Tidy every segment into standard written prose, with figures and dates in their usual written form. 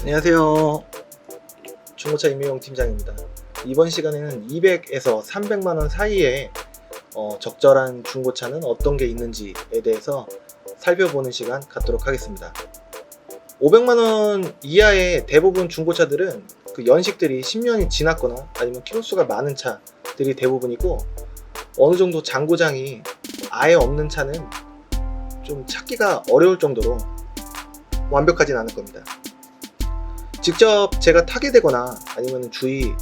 안녕하세요. 중고차 임혜용 팀장입니다. 이번 시간에는 200에서 300만원 사이에 적절한 중고차는 어떤 게 있는지에 대해서 살펴보는 시간 갖도록 하겠습니다. 500만원 이하의 대부분 중고차들은 그 연식들이 10년이 지났거나 아니면 키로수가 많은 차들이 대부분이고, 어느 정도 잔고장이 아예 없는 차는 좀 찾기가 어려울 정도로 완벽하진 않을 겁니다. 직접 제가 타게 되거나 아니면 주위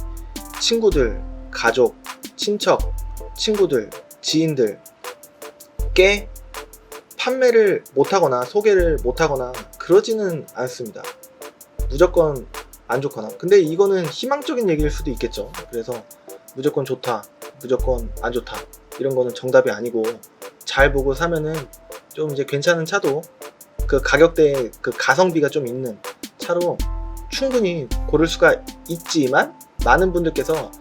친구들, 가족, 친척, 친구들, 지인들께 판매를 못하거나 소개를 못하거나 그러지는 않습니다. 무조건 안 좋거나. 근데 이거는 희망적인 얘기일 수도 있겠죠. 그래서 무조건 좋다, 무조건 안 좋다, 이런 거는 정답이 아니고, 잘 보고 사면은 좀 이제 괜찮은 차도 그 가격대에 그 가성비가 좀 있는 차로 충분히 고를 수가 있지만, 많은 분들께서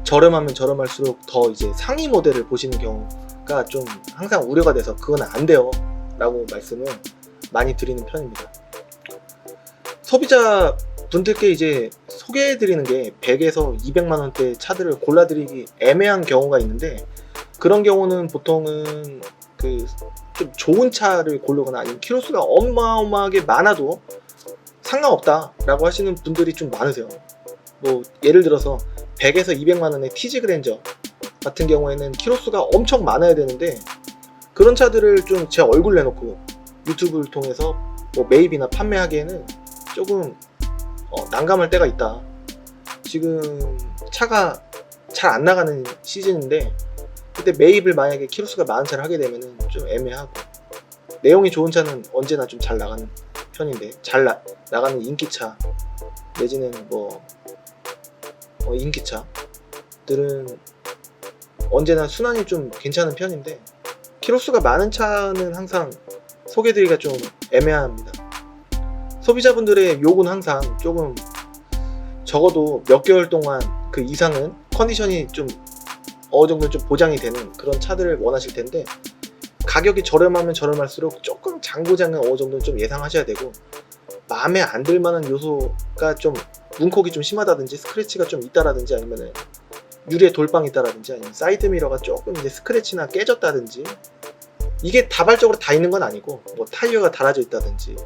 저렴하면 저렴할수록 더 이제 상위 모델을 보시는 경우가 좀 항상 우려가 돼서 그건 안 돼요 라고 말씀을 많이 드리는 편입니다. 소비자 분들께 이제 소개해 드리는 게 100에서 200만원대 차들을 골라드리기 애매한 경우가 있는데, 그런 경우는 보통은 그 좀 좋은 차를 고르거나 아니면 키로수가 어마어마하게 많아도 상관없다 라고 하시는 분들이 좀 많으세요. 뭐 예를 들어서 100에서 200만원의 TG 그랜저 같은 경우에는 키로수가 엄청 많아야 되는데, 그런 차들을 좀 제 얼굴 내놓고 유튜브를 통해서 뭐 매입이나 판매하기에는 조금 난감할 때가 있다. 지금 차가 잘 안 나가는 시즌인데, 그때 매입을 만약에 키로수가 많은 차를 하게 되면 좀 애매하고, 내용이 좋은 차는 언제나 좀 잘 나가는 편인데, 잘 나가는 인기차 내지는 뭐 인기차들은 언제나 순환이 좀 괜찮은 편인데, 키로수가 많은 차는 항상 소개드리기가 좀 애매합니다. 소비자분들의 욕은 항상 조금 적어도 몇 개월 동안 그 이상은 컨디션이 좀 어느 정도 좀 보장이 되는 그런 차들을 원하실 텐데, 가격이 저렴하면 저렴할수록 조금 잔고장은 어느 정도 좀 예상하셔야 되고, 마음에 안 들 만한 요소가 좀 문콕이 좀 심하다든지 스크래치가 좀 있다라든지 아니면 유리에 돌빵이 있다라든지 아니면 사이드 미러가 조금 이제 스크래치나 깨졌다든지, 이게 다발적으로 다 있는 건 아니고 뭐 타이어가 닳아져 있다든지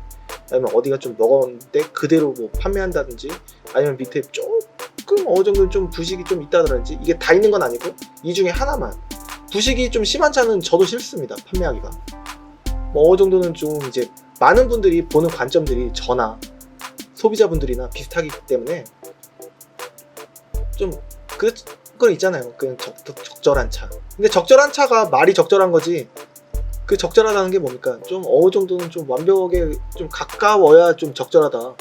아니면 어디가 좀 먹었는데 그대로 뭐 판매한다든지 아니면 밑에 조금 어느 정도 좀 부식이 좀 있다든지, 이게 다 있는 건 아니고 이 중에 하나만 부식이 좀 심한 차는 저도 싫습니다, 판매하기가. 뭐 어느 정도는 좀 이제 많은 분들이 보는 관점들이 저나 소비자분들이나 비슷하기 때문에 좀 그건 있잖아요. 그냥 적절한 차. 근데 적절한 차가 말이 적절한 거지, 그 적절하다는 게 뭡니까? 좀 어느 정도는 좀 완벽에 좀 가까워야 좀 적절하다, 뭐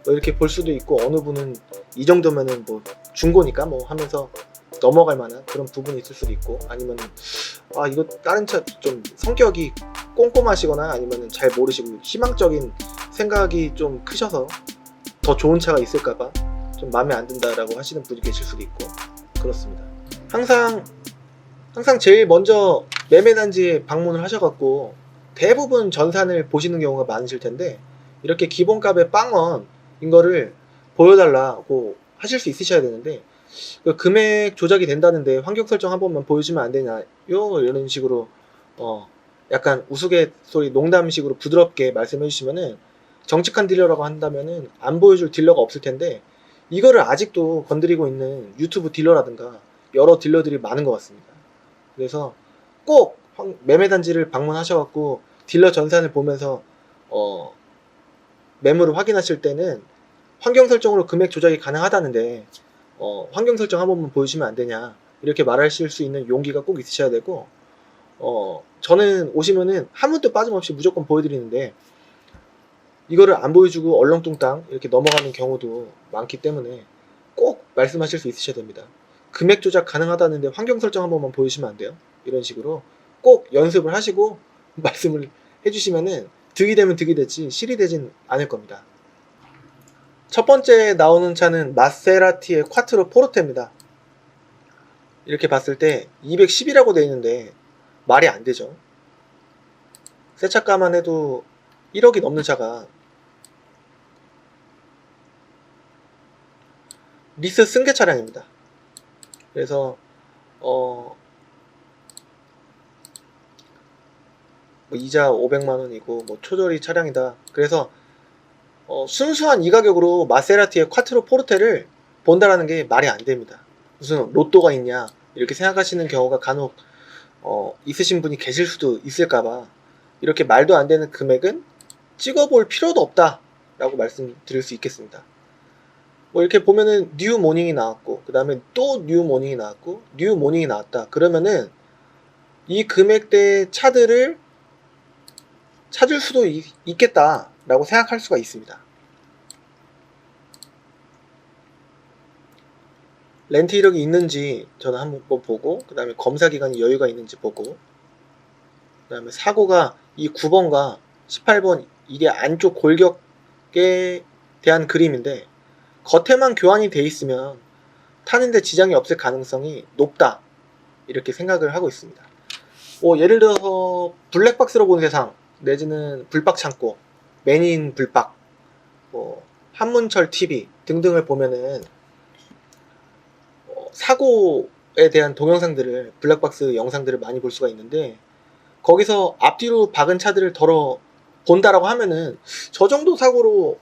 이렇게 볼 수도 있고, 어느 분은 이 정도면은 뭐 중고니까 뭐 하면서 넘어갈 만한 그런 부분이 있을 수도 있고, 아니면 이거 다른 차 좀 성격이 꼼꼼하시거나 아니면 잘 모르시고 희망적인 생각이 좀 크셔서 더 좋은 차가 있을까봐 좀 마음에 안 든다라고 하시는 분이 계실 수도 있고, 그렇습니다. 항상 제일 먼저 매매단지에 방문을 하셔갖고 대부분 전산을 보시는 경우가 많으실 텐데, 이렇게 기본값의 빵원인 거를 보여달라고 하실 수 있으셔야 되는데, 그 금액 조작이 된다는데 환경 설정 한 번만 보여주면 안 되냐요? 이런 식으로 약간 우스갯소리 농담식으로 부드럽게 말씀해 주시면은, 정직한 딜러라고 한다면은 안 보여줄 딜러가 없을 텐데, 이거를 아직도 건드리고 있는 유튜브 딜러라든가 여러 딜러들이 많은 것 같습니다. 그래서 꼭 매매단지를 방문하셔갖고 딜러 전산을 보면서 매물을 확인하실 때는 환경 설정으로 금액 조작이 가능하다는데 환경 설정 한 번만 보여주시면 안 되냐, 이렇게 말하실 수 있는 용기가 꼭 있으셔야 되고, 저는 오시면은 한 번도 빠짐없이 무조건 보여드리는데, 이거를 안 보여주고 얼렁뚱땅 이렇게 넘어가는 경우도 많기 때문에 꼭 말씀하실 수 있으셔야 됩니다. 금액 조작 가능하다는데 환경 설정 한 번만 보여주시면 안 돼요? 이런 식으로 꼭 연습을 하시고 말씀을 해주시면은 득이 되면 득이 됐지 실이 되진 않을 겁니다. 첫 번째 나오는 차는 마세라티의 콰트로 포르테입니다. 이렇게 봤을 때 210이라고 되어 있는데 말이 안 되죠. 새 차가만 해도 1억이 넘는 차가 리스 승계 차량입니다. 그래서 뭐 이자 500만원이고 뭐 초저리 차량이다. 그래서 순수한 이 가격으로 마세라티의 콰트로 포르테를 본다라는 게 말이 안 됩니다. 무슨 로또가 있냐 이렇게 생각하시는 경우가 간혹 있으신 분이 계실 수도 있을까봐 이렇게 말도 안 되는 금액은 찍어볼 필요도 없다 라고 말씀드릴 수 있겠습니다. 뭐 이렇게 보면은 뉴 모닝이 나왔고 그 다음에 또 뉴 모닝이 나왔고 뉴 모닝이 나왔다 그러면은 이 금액대의 차들을 찾을 수도 있겠다 라고 생각할 수가 있습니다. 렌트 이력이 있는지 저는 한번 보고 그 다음에 검사 기간이 여유가 있는지 보고 그 다음에 사고가 이 9번과 18번 이게 안쪽 골격에 대한 그림인데 겉에만 교환이 돼 있으면 타는데 지장이 없을 가능성이 높다 이렇게 생각을 하고 있습니다. 예를 들어서 블랙박스로 본 세상 내지는 불박 창고, 맨인 불박, 한문철 TV 등등을 보면은 사고에 대한 동영상들을 블랙박스 영상들을 많이 볼 수가 있는데 거기서 앞뒤로 박은 차들을 덜어 본다라고 하면은 저 정도 사고로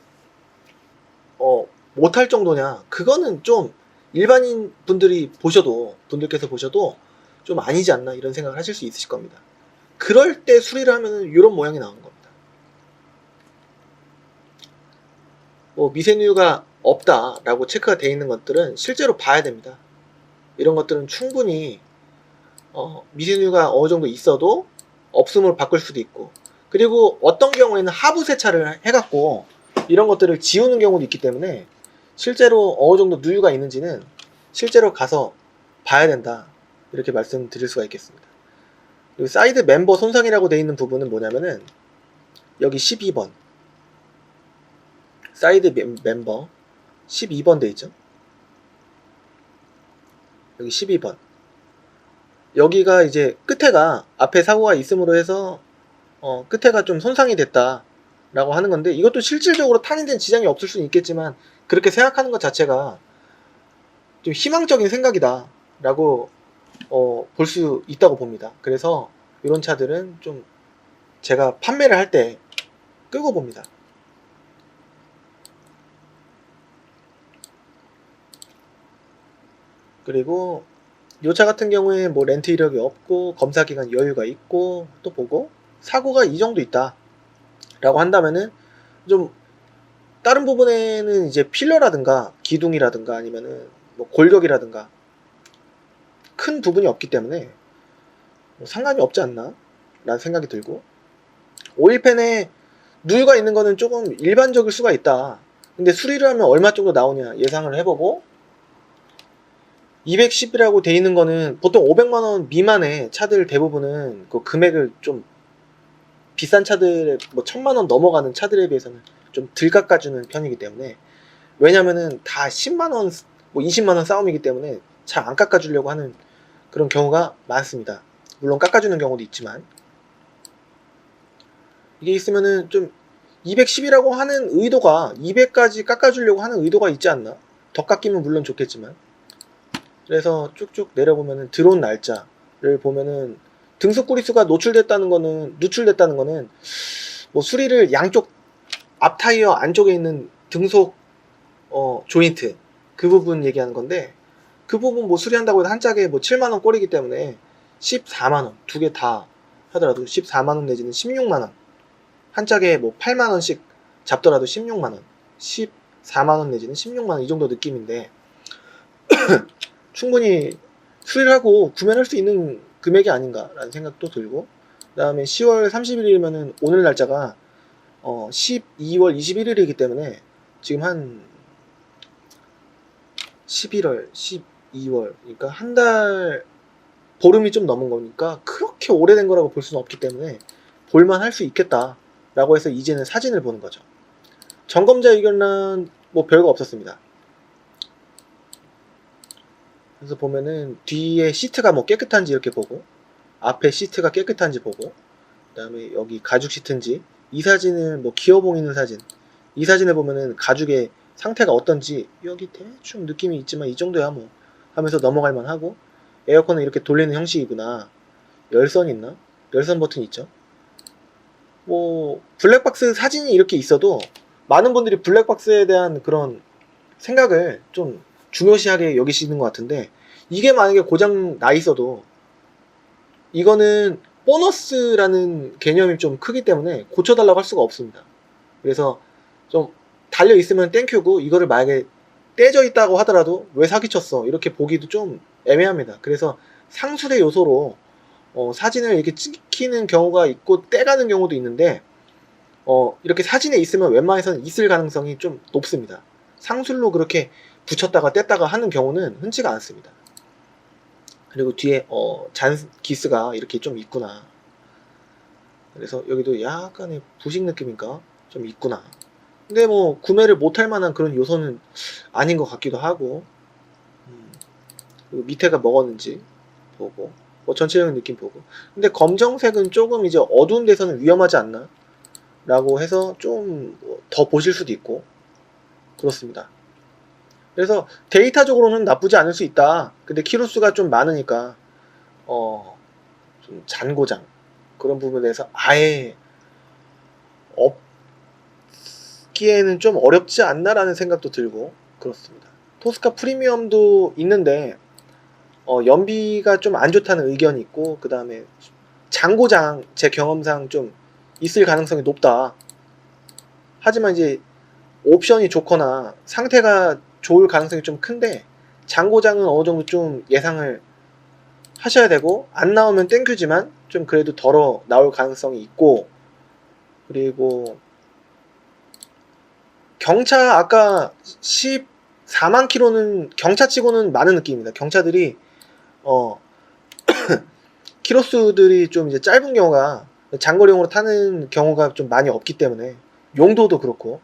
못할 정도냐 그거는 좀 일반인 분들께서 보셔도 좀 아니지 않나 이런 생각을 하실 수 있으실 겁니다. 그럴 때 수리를 하면은 이런 모양이 나오는 겁니다. 미세누유가 없다라고 체크가 되어 있는 것들은 실제로 봐야 됩니다. 이런 것들은 충분히 미세누유가 어느 정도 있어도 없음으로 바꿀 수도 있고 그리고 어떤 경우에는 하부 세차를 해갖고 이런 것들을 지우는 경우도 있기 때문에 실제로 어느 정도 누유가 있는지는 실제로 가서 봐야 된다 이렇게 말씀드릴 수가 있겠습니다. 그리고 사이드 멤버 손상이라고 되어 있는 부분은 뭐냐면은 여기 12번 사이드 멤버 12번 되어 있죠. 여기 12번 여기가 이제 끝에가 앞에 사고가 있음으로 해서 끝에가 좀 손상이 됐다 라고 하는 건데 이것도 실질적으로 탄인된 지장이 없을 수는 있겠지만 그렇게 생각하는 것 자체가 좀 희망적인 생각이다 라고 볼 수 있다고 봅니다. 그래서 이런 차들은 좀 제가 판매를 할 때 끄고 봅니다. 그리고 이 차 같은 경우에 뭐 렌트 이력이 없고 검사 기간 여유가 있고 또 보고 사고가 이 정도 있다 라고 한다면은 좀 다른 부분에는 이제 필러라든가 기둥이라든가 아니면은 뭐 골격이라든가 큰 부분이 없기 때문에 뭐 상관이 없지 않나 라는 생각이 들고 오일팬에 누유가 있는 거는 조금 일반적일 수가 있다. 근데 수리를 하면 얼마 정도 나오냐 예상을 해보고 210이라고 돼 있는 거는 보통 500만원 미만의 차들 대부분은 그 금액을 좀 비싼 차들 뭐 1000만원 넘어가는 차들에 비해서는 좀 덜 깎아주는 편이기 때문에 왜냐면은 다 10만원 뭐 20만원 싸움이기 때문에 잘 안 깎아주려고 하는 그런 경우가 많습니다. 물론 깎아주는 경우도 있지만 이게 있으면은 좀 210이라고 하는 의도가 200까지 깎아주려고 하는 의도가 있지 않나. 더 깎이면 물론 좋겠지만 그래서 쭉쭉 내려보면은 들어온 날짜를 보면은 등속 구리수가 누출됐다는 거는 뭐 수리를 양쪽 앞 타이어 안쪽에 있는 등속 조인트 그 부분 얘기하는 건데 그 부분 뭐 수리한다고 해서 한 짝에 뭐 7만원 꼴이기 때문에 14만원 두 개 다 하더라도 14만원 내지는 16만원 한 짝에 뭐 8만원씩 잡더라도 16만원 14만원 내지는 16만원 이 정도 느낌인데 충분히 수리를 하고 구매할 수 있는 금액이 아닌가라는 생각도 들고 그 다음에 10월 31일이면은 오늘 날짜가 12월 21일이기 때문에 지금 한 11월, 12월 그러니까 한 달 보름이 좀 넘은 거니까 그렇게 오래된 거라고 볼 수는 없기 때문에 볼만 할 수 있겠다 라고 해서 이제는 사진을 보는 거죠. 점검자 의견란 뭐 별거 없었습니다. 그래서 보면은 뒤에 시트가 뭐 깨끗한지 이렇게 보고 앞에 시트가 깨끗한지 보고 그 다음에 여기 가죽 시트인지 이 사진을 뭐 기어봉 있는 사진 이 사진을 보면은 가죽에 상태가 어떤지 여기 대충 느낌이 있지만 이 정도야 뭐 하면서 넘어갈 만하고, 에어컨은 이렇게 돌리는 형식이구나. 열선 있나? 열선 버튼 있죠. 뭐 블랙박스 사진이 이렇게 있어도 많은 분들이 블랙박스에 대한 그런 생각을 좀 중요시하게 여기시는 것 같은데, 이게 만약에 고장 나 있어도 이거는 보너스라는 개념이 좀 크기 때문에 고쳐달라고 할 수가 없습니다. 그래서 좀 달려 있으면 땡큐고, 이거를 만약에 떼져 있다고 하더라도 왜 사기쳤어 이렇게 보기도 좀 애매합니다. 그래서 상술의 요소로 사진을 이렇게 찍히는 경우가 있고 떼가는 경우도 있는데, 이렇게 사진에 있으면 웬만해서는 있을 가능성이 좀 높습니다. 상술로 그렇게 붙였다가 뗐다가 하는 경우는 흔치가 않습니다. 그리고 뒤에 잔 기스가 이렇게 좀 있구나. 그래서 여기도 약간의 부식 느낌인가 좀 있구나. 근데 뭐 구매를 못할 만한 그런 요소는 아닌 것 같기도 하고, 그리고 밑에가 먹었는지 보고, 뭐 전체적인 느낌 보고. 근데 검정색은 조금 이제 어두운 데서는 위험하지 않나 라고 해서 좀 더 보실 수도 있고 그렇습니다. 그래서 데이터적으로는 나쁘지 않을 수 있다. 근데 키로수가 좀 많으니까 좀 잔고장 그런 부분에서 아예 없기에는 좀 어렵지 않나라는 생각도 들고 그렇습니다. 토스카 프리미엄도 있는데 연비가 좀 안 좋다는 의견이 있고, 그 다음에 잔고장 제 경험상 좀 있을 가능성이 높다. 하지만 이제 옵션이 좋거나 상태가 좋을 가능성이 좀 큰데, 잔고장은 어느 정도 좀 예상을 하셔야 되고, 안 나오면 땡큐지만 좀 그래도 덜어 나올 가능성이 있고, 그리고 경차 아까 14만 킬로는 경차치고는 많은 느낌입니다. 경차들이 키로수들이 좀 이제 짧은 경우가 장거리용으로 타는 경우가 좀 많이 없기 때문에, 용도도 그렇고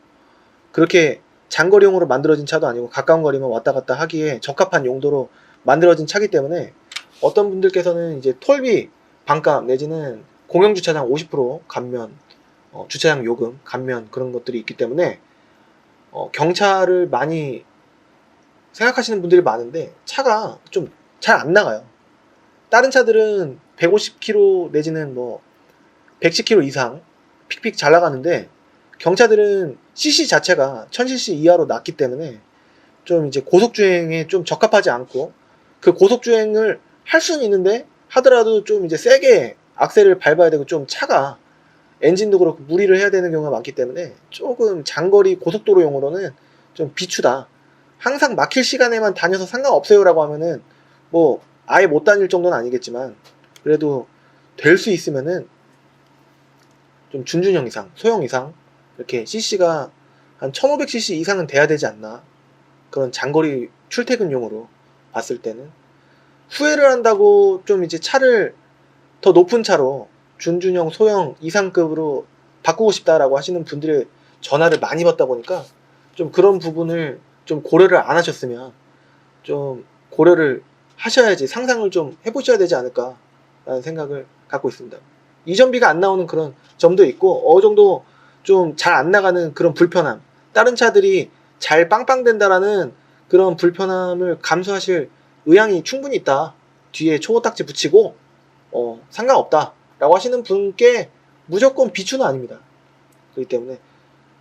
그렇게 장거리용으로 만들어진 차도 아니고 가까운 거리만 왔다 갔다 하기에 적합한 용도로 만들어진 차기 때문에, 어떤 분들께서는 이제 톨비 반값 내지는 공영주차장 50% 감면, 주차장 요금 감면 그런 것들이 있기 때문에 경차를 많이 생각하시는 분들이 많은데 차가 좀 잘 안 나가요. 다른 차들은 150km 내지는 뭐 110km 이상 픽픽 잘 나가는데, 경차들은 cc 자체가 1000cc 이하로 났기 때문에 좀 이제 고속주행에 좀 적합하지 않고, 그 고속주행을 할 수는 있는데 하더라도 좀 이제 세게 악셀을 밟아야 되고, 좀 차가 엔진도 그렇고 무리를 해야 되는 경우가 많기 때문에 조금 장거리 고속도로용으로는 좀 비추다. 항상 막힐 시간에만 다녀서 상관없어요 라고 하면은 뭐 아예 못 다닐 정도는 아니겠지만, 그래도 될 수 있으면은 좀 준준형 이상, 소형 이상 이렇게 CC가 한 1500cc 이상은 돼야 되지 않나. 그런 장거리 출퇴근용으로 봤을 때는 후회를 한다고 좀 이제 차를 더 높은 차로 준준형 소형 이상급으로 바꾸고 싶다라고 하시는 분들의 전화를 많이 받다 보니까, 좀 그런 부분을 좀 고려를 안 하셨으면 좀 고려를 하셔야지, 상상을 좀 해보셔야 되지 않을까 라는 생각을 갖고 있습니다. 이전비가 안 나오는 그런 점도 있고, 어느 정도 좀 잘 안 나가는 그런 불편함, 다른 차들이 잘 빵빵된다라는 그런 불편함을 감수하실 의향이 충분히 있다. 뒤에 초고딱지 붙이고 상관없다 라고 하시는 분께 무조건 비추는 아닙니다. 그렇기 때문에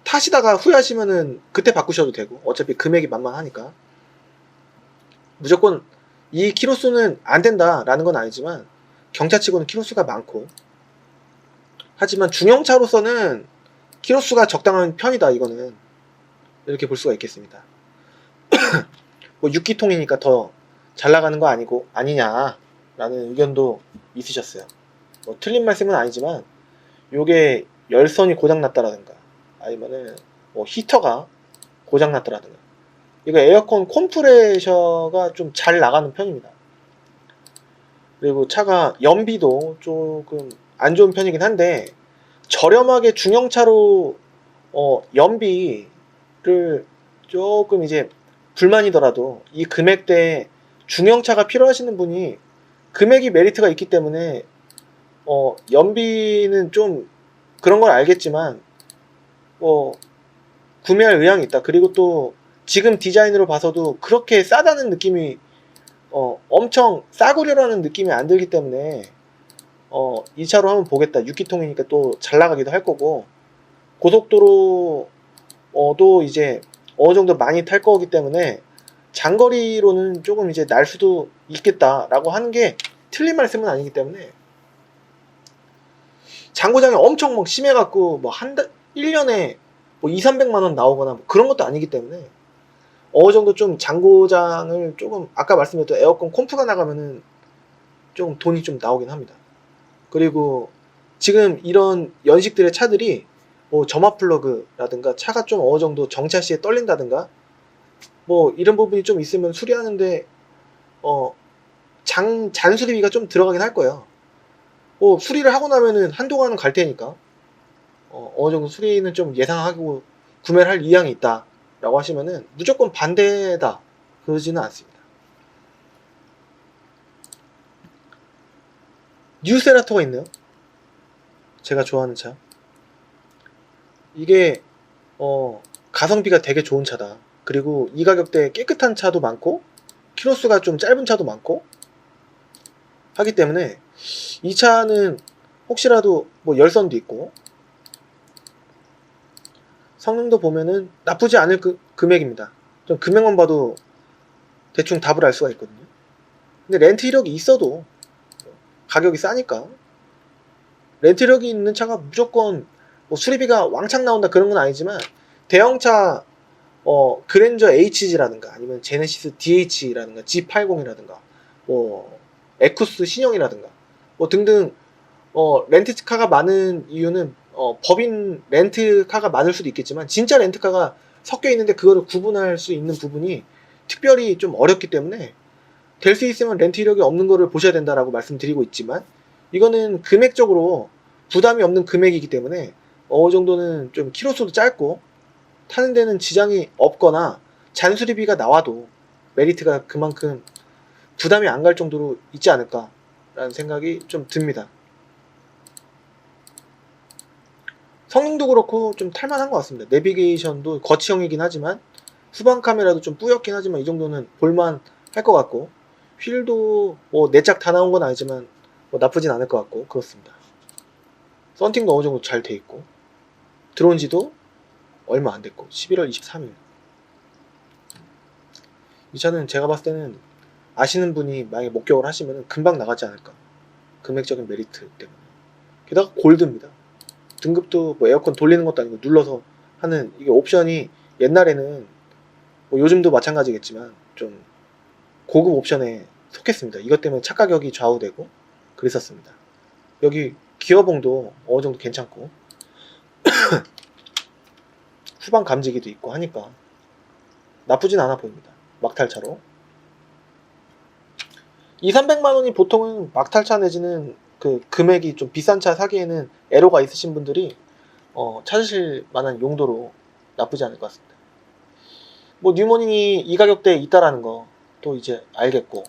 타시다가 후회하시면은 그때 바꾸셔도 되고, 어차피 금액이 만만하니까. 무조건 이 키로수는 안 된다 라는 건 아니지만, 경차치고는 키로수가 많고, 하지만 중형차로서는 키로수가 적당한 편이다, 이거는 이렇게 볼 수가 있겠습니다. 뭐 6기통이니까 더 잘 나가는 거 아니고 아니냐 라는 의견도 있으셨어요. 뭐 틀린 말씀은 아니지만, 요게 열선이 고장났다라든가 아니면은 뭐 히터가 고장났다라든가, 이거 에어컨 컴프레셔가 좀 잘 나가는 편입니다. 그리고 차가 연비도 조금 안 좋은 편이긴 한데, 저렴하게 중형차로 연비를 조금 이제 불만이더라도 이 금액대에 중형차가 필요하시는 분이, 금액이 메리트가 있기 때문에 연비는 좀 그런 걸 알겠지만 구매할 의향이 있다. 그리고 또 지금 디자인으로 봐서도 그렇게 싸다는 느낌이 엄청 싸구려라는 느낌이 안 들기 때문에 2차로 한번 보겠다. 6기통이니까 또 잘 나가기도 할 거고, 고속도로도 이제 어느 정도 많이 탈 거기 때문에 장거리로는 조금 이제 날 수도 있겠다라고 하는 게 틀린 말씀은 아니기 때문에, 장고장이 엄청 막 심해갖고 뭐 1년에 뭐 200~300만 원 나오거나 뭐 그런 것도 아니기 때문에, 어느 정도 좀 장고장을 조금, 아까 말씀드렸던 에어컨 콤프가 나가면은 좀 돈이 좀 나오긴 합니다. 그리고 지금 이런 연식들의 차들이 뭐 점화 플러그라든가 차가 좀 어느 정도 정차 시에 떨린다든가 뭐 이런 부분이 좀 있으면 수리하는데 잔수리비가 좀 들어가긴 할 거예요. 뭐 수리를 하고 나면은 한동안은 갈 테니까 어느 정도 수리는 좀 예상하고 구매를 할 의향이 있다 라고 하시면은 무조건 반대다 그러지는 않습니다. 뉴세라토가 있네요. 제가 좋아하는 차. 이게 가성비가 되게 좋은 차다. 그리고 이 가격대에 깨끗한 차도 많고 키로수가 좀 짧은 차도 많고 하기 때문에 이 차는 혹시라도 뭐 열선도 있고 성능도 보면은 나쁘지 않을 금액입니다. 좀 금액만 봐도 대충 답을 알 수가 있거든요. 근데 렌트 이력이 있어도 가격이 싸니까, 렌트 이력이 있는 차가 무조건 뭐 수리비가 왕창 나온다 그런 건 아니지만, 대형차 그랜저 HG라든가 아니면 제네시스 DH라든가 G80이라든가 뭐 에쿠스 신형이라든가 뭐 등등 렌트카가 많은 이유는 법인 렌트카가 많을 수도 있겠지만, 진짜 렌트카가 섞여 있는데 그거를 구분할 수 있는 부분이 특별히 좀 어렵기 때문에, 될 수 있으면 렌트 이력이 없는 거를 보셔야 된다라고 말씀드리고 있지만, 이거는 금액적으로 부담이 없는 금액이기 때문에 어느 정도는 좀 키로수도 짧고 타는 데는 지장이 없거나 잔수리비가 나와도 메리트가 그만큼 부담이 안 갈 정도로 있지 않을까 라는 생각이 좀 듭니다. 성능도 그렇고 좀 탈만한 것 같습니다. 내비게이션도 거치형이긴 하지만, 후방 카메라도 좀 뿌옇긴 하지만 이 정도는 볼만 할 것 같고, 휠도 뭐 내짝 다 나온 건 아니지만 뭐 나쁘진 않을 것 같고 그렇습니다. 썬팅도 어느 정도 잘 돼 있고, 들어온 지도 얼마 안 됐고 11월 23일. 이 차는 제가 봤을 때는 아시는 분이 만약에 목격을 하시면 금방 나가지 않을까, 금액적인 메리트 때문에. 게다가 골드입니다. 등급도 뭐 에어컨 돌리는 것도 아니고 눌러서 하는, 이게 옵션이 옛날에는 뭐 요즘도 마찬가지겠지만 좀 고급 옵션에 속했습니다. 이것 때문에 차 가격이 좌우되고 그랬었습니다. 여기 기어봉도 어느 정도 괜찮고 후방 감지기도 있고 하니까 나쁘진 않아 보입니다. 막탈차로 200~300만 원이 보통은 막탈차 내지는 그 금액이 좀 비싼 차 사기에는 애로가 있으신 분들이 찾으실 만한 용도로 나쁘지 않을 것 같습니다. 뭐 뉴모닝이 이 가격대에 있다라는 거 또 이제 알겠고,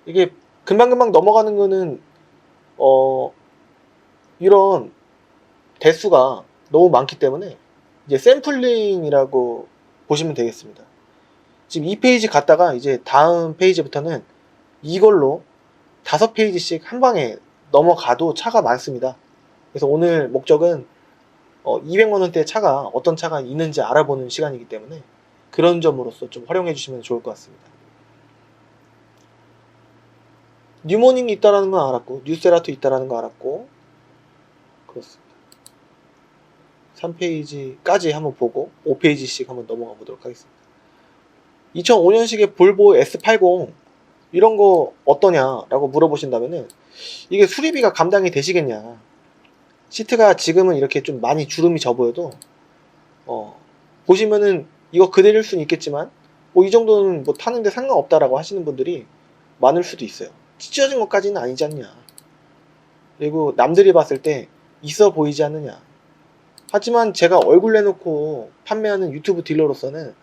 이게 금방금방 넘어가는 거는 이런 대수가 너무 많기 때문에 이제 샘플링이라고 보시면 되겠습니다. 지금 이 페이지 갔다가 이제 다음 페이지부터는 이걸로 5페이지씩 한 방에 넘어가도 차가 많습니다. 그래서 오늘 목적은 200만 원대 차가 어떤 차가 있는지 알아보는 시간이기 때문에 그런 점으로서 좀 활용해 주시면 좋을 것 같습니다. 뉴모닝이 있다라는 건 알았고, 뉴세라토 있다라는 거 알았고, 그렇습니다. 3페이지까지 한번 보고 5페이지씩 한번 넘어가 보도록 하겠습니다. 2005년식의 볼보 S80 이런 거 어떠냐라고 물어보신다면은, 이게 수리비가 감당이 되시겠냐. 시트가 지금은 이렇게 좀 많이 주름이 져 보여도 보시면은 이거 그대로일 수는 있겠지만 뭐 이 정도는 뭐 타는데 상관없다라고 하시는 분들이 많을 수도 있어요. 찢어진 것까지는 아니지 않냐. 그리고 남들이 봤을 때 있어 보이지 않느냐. 하지만 제가 얼굴 내놓고 판매하는 유튜브 딜러로서는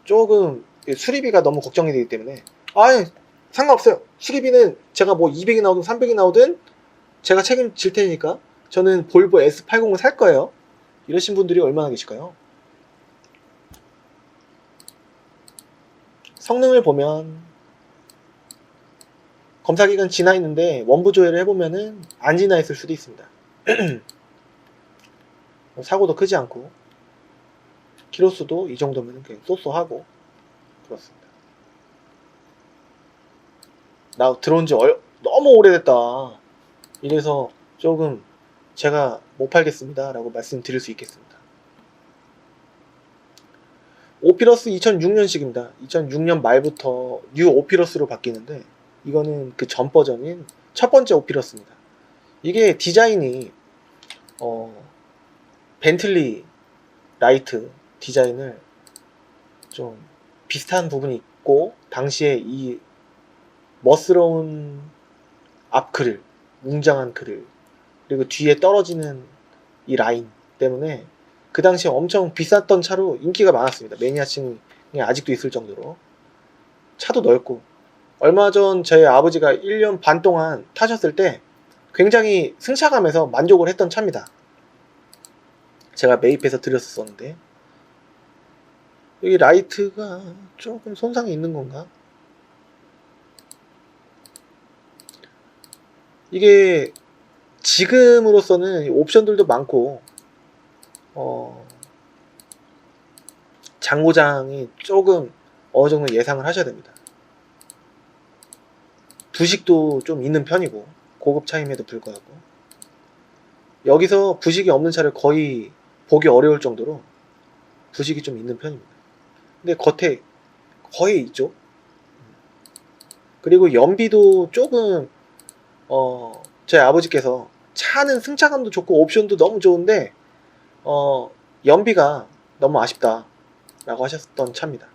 조금 수리비가 너무 걱정이 되기 때문에, 상관없어요. 수리비는 제가 뭐 200이 나오든 300이 나오든 제가 책임질 테니까 저는 볼보 S80을 살 거예요 이러신 분들이 얼마나 계실까요? 성능을 보면 검사기간 지나 있는데 원부 조회를 해보면은 안 지나 있을 수도 있습니다. 사고도 크지 않고 키로수도 이 정도면 그냥 쏘쏘하고 그렇습니다. 나 들어온 지 너무 오래됐다. 이래서 조금 제가 못 팔겠습니다 라고 말씀드릴 수 있겠습니다. 오피러스 2006년식입니다. 2006년 말부터 뉴 오피러스로 바뀌는데 이거는 그 전 버전인 첫 번째 오피러스입니다. 이게 디자인이 벤틀리 라이트 디자인을 좀 비슷한 부분이 있고, 당시에 이 멋스러운 앞 그릴, 웅장한 그릴, 그리고 뒤에 떨어지는 이 라인 때문에 그 당시에 엄청 비쌌던 차로 인기가 많았습니다. 매니아층이 아직도 있을 정도로. 차도 넓고, 얼마 전 저희 아버지가 1년 반 동안 타셨을 때 굉장히 승차감에서 만족을 했던 차입니다. 제가 매입해서 드렸었는데, 여기 라이트가 조금 손상이 있는 건가? 이게 지금으로서는 옵션들도 많고 장고장이 조금 어느 정도 예상을 하셔야 됩니다. 부식도 좀 있는 편이고, 고급 차임에도 불구하고 여기서 부식이 없는 차를 거의 보기 어려울 정도로 부식이 좀 있는 편입니다. 근데 겉에 거의 있죠. 그리고 연비도 조금 저희 아버지께서 차는 승차감도 좋고 옵션도 너무 좋은데 연비가 너무 아쉽다 라고 하셨던 차입니다.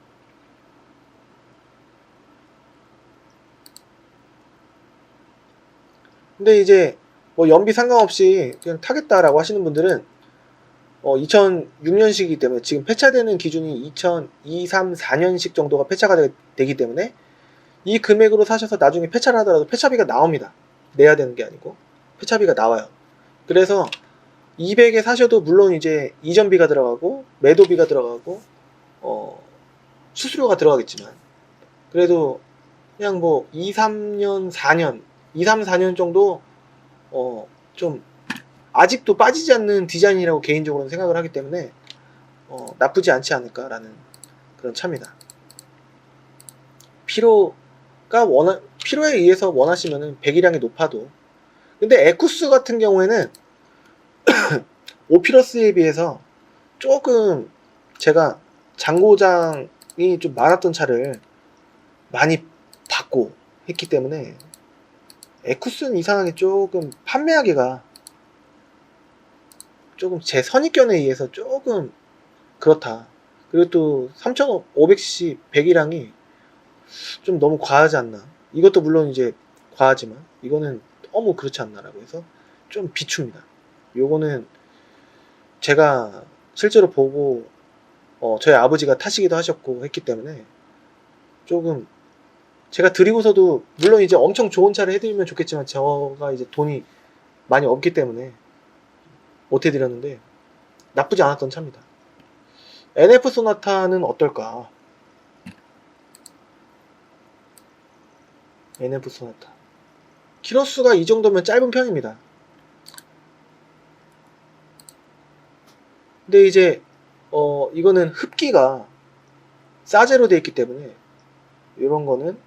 근데 이제 뭐 연비 상관없이 그냥 타겠다라고 하시는 분들은 2006년식이기 때문에 지금 폐차되는 기준이 2023, 4년식 정도가 폐차가 되기 때문에 이 금액으로 사셔서 나중에 폐차를 하더라도 폐차비가 나옵니다. 내야 되는 게 아니고 폐차비가 나와요. 그래서 200에 사셔도 물론 이제 이전비가 들어가고 매도비가 들어가고 수수료가 들어가겠지만, 그래도 그냥 뭐 2, 3년, 4년 2, 3, 4년 정도 좀 아직도 빠지지 않는 디자인이라고 개인적으로는 생각을 하기 때문에 나쁘지 않지 않을까라는 그런 차입니다. 필요에 의해서 원하시면은 배기량이 높아도, 근데 에쿠스 같은 경우에는 오피러스에 비해서 조금 제가 장고장이 좀 많았던 차를 많이 받고 했기 때문에 에쿠스는 이상하게 조금 판매하기가 조금 제 선입견에 의해서 조금 그렇다. 그리고 또 3500cc 배기량이 좀 너무 과하지 않나. 이것도 물론 이제 과하지만 이거는 너무 그렇지 않나라고 해서 좀 비춥니다. 요거는 제가 실제로 보고 저희 아버지가 타시기도 하셨고 했기 때문에 조금 제가 드리고서도, 물론 이제 엄청 좋은 차를 해드리면 좋겠지만 제가 이제 돈이 많이 없기 때문에 못 해드렸는데 나쁘지 않았던 차입니다. NF 소나타는 어떨까? NF 소나타 키로수가 이 정도면 짧은 편입니다. 근데 이제 이거는 흡기가 싸제로 되어 있기 때문에 이런 거는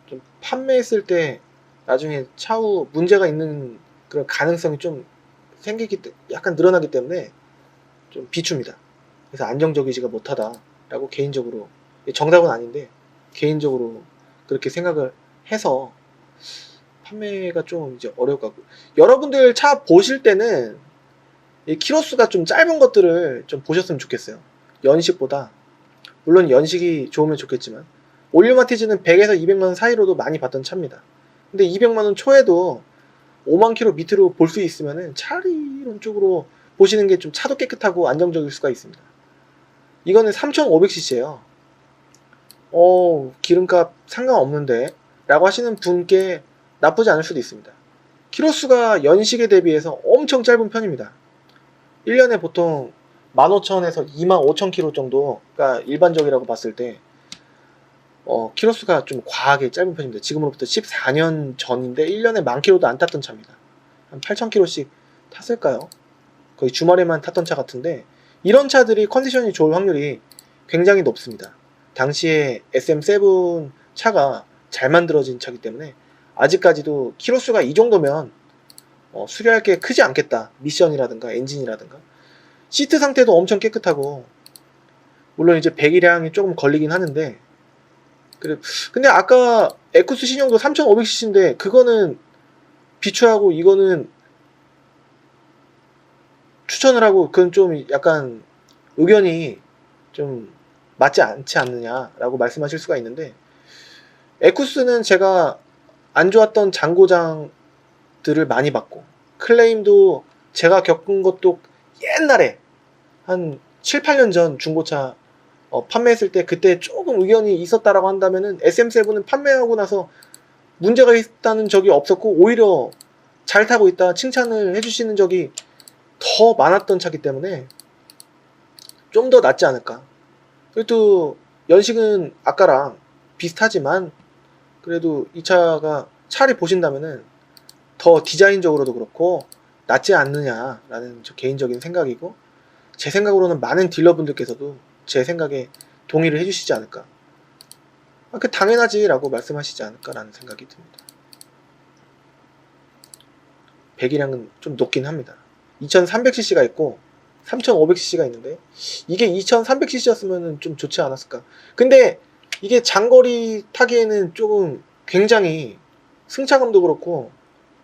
좀 판매했을 때 나중에 차후 문제가 있는 그런 가능성이 좀 약간 늘어나기 때문에 좀 비춥니다. 그래서 안정적이지가 못하다라고 개인적으로, 정답은 아닌데 개인적으로 그렇게 생각을 해서 판매가 좀 이제 어려울 것 같고, 여러분들 차 보실 때는 이 키로수가 좀 짧은 것들을 좀 보셨으면 좋겠어요. 연식보다, 물론 연식이 좋으면 좋겠지만 올류마티즈는 100에서 200만원 사이로도 많이 봤던 차입니다. 근데 200만원 초에도 5만 킬로 밑으로 볼 수 있으면은 차라리 이런 쪽으로 보시는 게 좀 차도 깨끗하고 안정적일 수가 있습니다. 이거는 3500cc예요. 기름값 상관없는데 라고 하시는 분께 나쁘지 않을 수도 있습니다. 키로수가 연식에 대비해서 엄청 짧은 편입니다. 1년에 보통 15,000에서 25,000km 정도가 일반적이라고 봤을 때 키로수가 좀 과하게 짧은 편입니다. 지금으로부터 14년 전인데 1년에 10,000km도 안 탔던 차입니다. 한 8,000km씩 탔을까요? 거의 주말에만 탔던 차 같은데 이런 차들이 컨디션이 좋을 확률이 굉장히 높습니다. 당시에 SM7 차가 잘 만들어진 차기 때문에 아직까지도 키로수가 이 정도면 수리할 게 크지 않겠다. 미션이라든가 엔진이라든가 시트 상태도 엄청 깨끗하고 물론 이제 배기량이 조금 걸리긴 하는데 근데 아까 에쿠스 신형도 3500cc인데 그거는 비추하고 이거는 추천을 하고 그건 좀 약간 의견이 좀 맞지 않지 않느냐라고 말씀하실 수가 있는데 에쿠스는 제가 안 좋았던 잔고장들을 많이 받고 클레임도 제가 겪은 것도 옛날에 한 7, 8년 전 중고차 판매했을 때 그때 조금 의견이 있었다라고 한다면은 SM7은 판매하고 나서 문제가 있다는 적이 없었고 오히려 잘 타고 있다 칭찬을 해주시는 적이 더 많았던 차기 때문에 좀 더 낫지 않을까. 그래도 연식은 아까랑 비슷하지만 그래도 이 차가 차를 보신다면은 더 디자인적으로도 그렇고 낫지 않느냐라는 저 개인적인 생각이고 제 생각으로는 많은 딜러분들께서도 제 생각에 동의를 해주시지 않을까. 그 당연하지 라고 말씀하시지 않을까라는 생각이 듭니다. 배기량은 좀 높긴 합니다. 2300cc가 있고 3500cc가 있는데 이게 2300cc였으면 좀 좋지 않았을까. 근데 이게 장거리 타기에는 조금 굉장히 승차감도 그렇고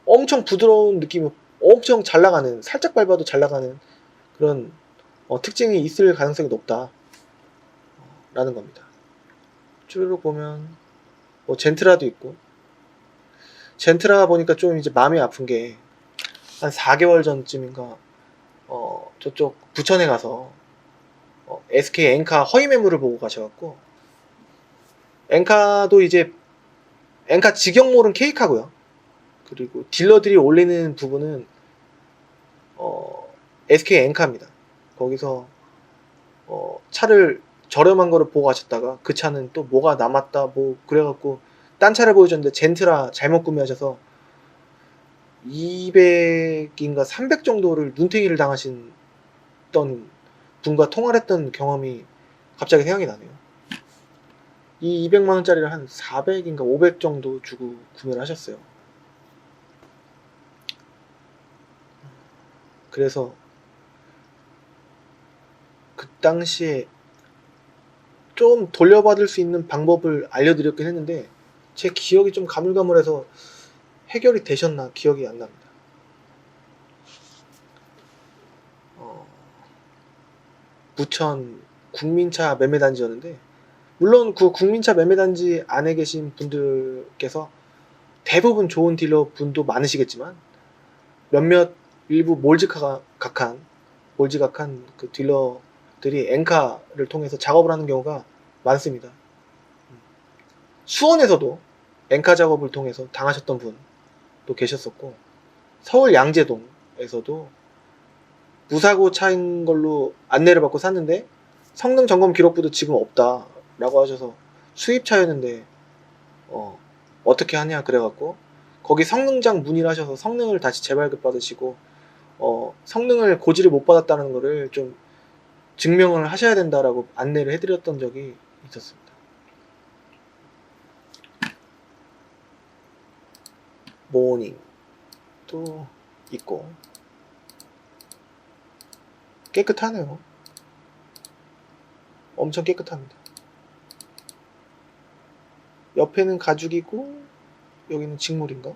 엄청 부드러운 느낌이 엄청 잘 나가는 살짝 밟아도 잘 나가는 그런 특징이 있을 가능성이 높다 라는 겁니다. 쭉 보면 뭐 젠트라도 있고 젠트라 보니까 좀 이제 마음이 아픈 게 한 4개월 전쯤인가 저쪽 부천에 가서 SK 엔카 허위 매물을 보고 가셔갖고 엔카도 이제 엔카 직영몰은 케이카고요. 그리고 딜러들이 올리는 부분은 SK 엔카입니다. 거기서 차를 저렴한 거를 보고 가셨다가 그 차는 또 뭐가 남았다 뭐 그래갖고 딴 차를 보여줬는데 젠트라 잘못 구매하셔서 200인가 300 정도를 눈탱이를 당하신 분과 통화를 했던 경험이 갑자기 생각이 나네요. 이 200만원짜리를 한 400인가 500 정도 주고 구매를 하셨어요. 그래서 그 당시에 좀 돌려받을 수 있는 방법을 알려드렸긴 했는데 제 기억이 좀 가물가물해서 해결이 되셨나 기억이 안 납니다. 부천 국민차 매매단지였는데 물론 그 국민차 매매단지 안에 계신 분들께서 대부분 좋은 딜러 분도 많으시겠지만 몇몇 일부 몰지각한 그 딜러들이 엔카를 통해서 작업을 하는 경우가 많습니다. 수원에서도 엔카 작업을 통해서 당하셨던 분도 계셨었고 서울 양재동에서도 무사고 차인 걸로 안내를 받고 샀는데 성능 점검 기록부도 지금 없다 라고 하셔서 수입차였는데 어떻게 하냐 그래갖고 거기 성능장 문의를 하셔서 성능을 다시 재발급 받으시고 성능을 고지를 못 받았다는 거를 좀 증명을 하셔야 된다라고 안내를 해드렸던 적이 있었습니다. 모닝도 있고 깨끗하네요. 엄청 깨끗합니다. 옆에는 가죽이고 여기는 직물인가?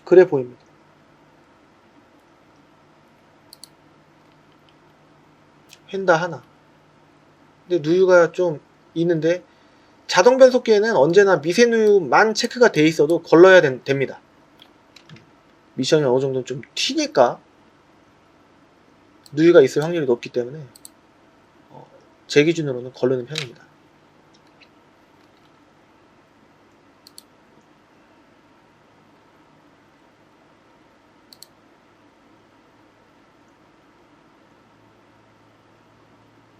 그래 보입니다. 휀다 하나. 근데 누유가 좀 있는데 자동 변속기에는 언제나 미세 누유만 체크가 돼 있어도 걸러야 됩니다. 미션이 어느 정도 좀 튀니까 누유가 있을 확률이 높기 때문에 제 기준으로는 걸르는 편입니다.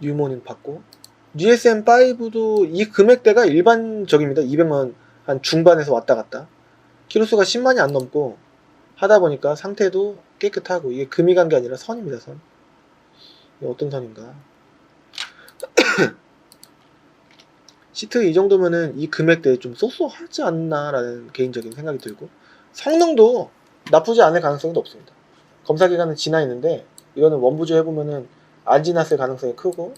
뉴모닝 받고, GSM5도 이 금액대가 일반적입니다. 200만 한 중반에서 왔다 갔다. 키로수가 10만이 안 넘고 하다 보니까 상태도 깨끗하고, 이게 금이 간 게 아니라 선입니다. 선. 이게 어떤 선인가? 시트 이 정도면은 이 금액대에 좀 쏘쏘하지 않나라는 개인적인 생각이 들고, 성능도 나쁘지 않을 가능성이 높습니다. 검사 기간은 지나 있는데 이거는 원부조 해보면은 안 지났을 가능성이 크고,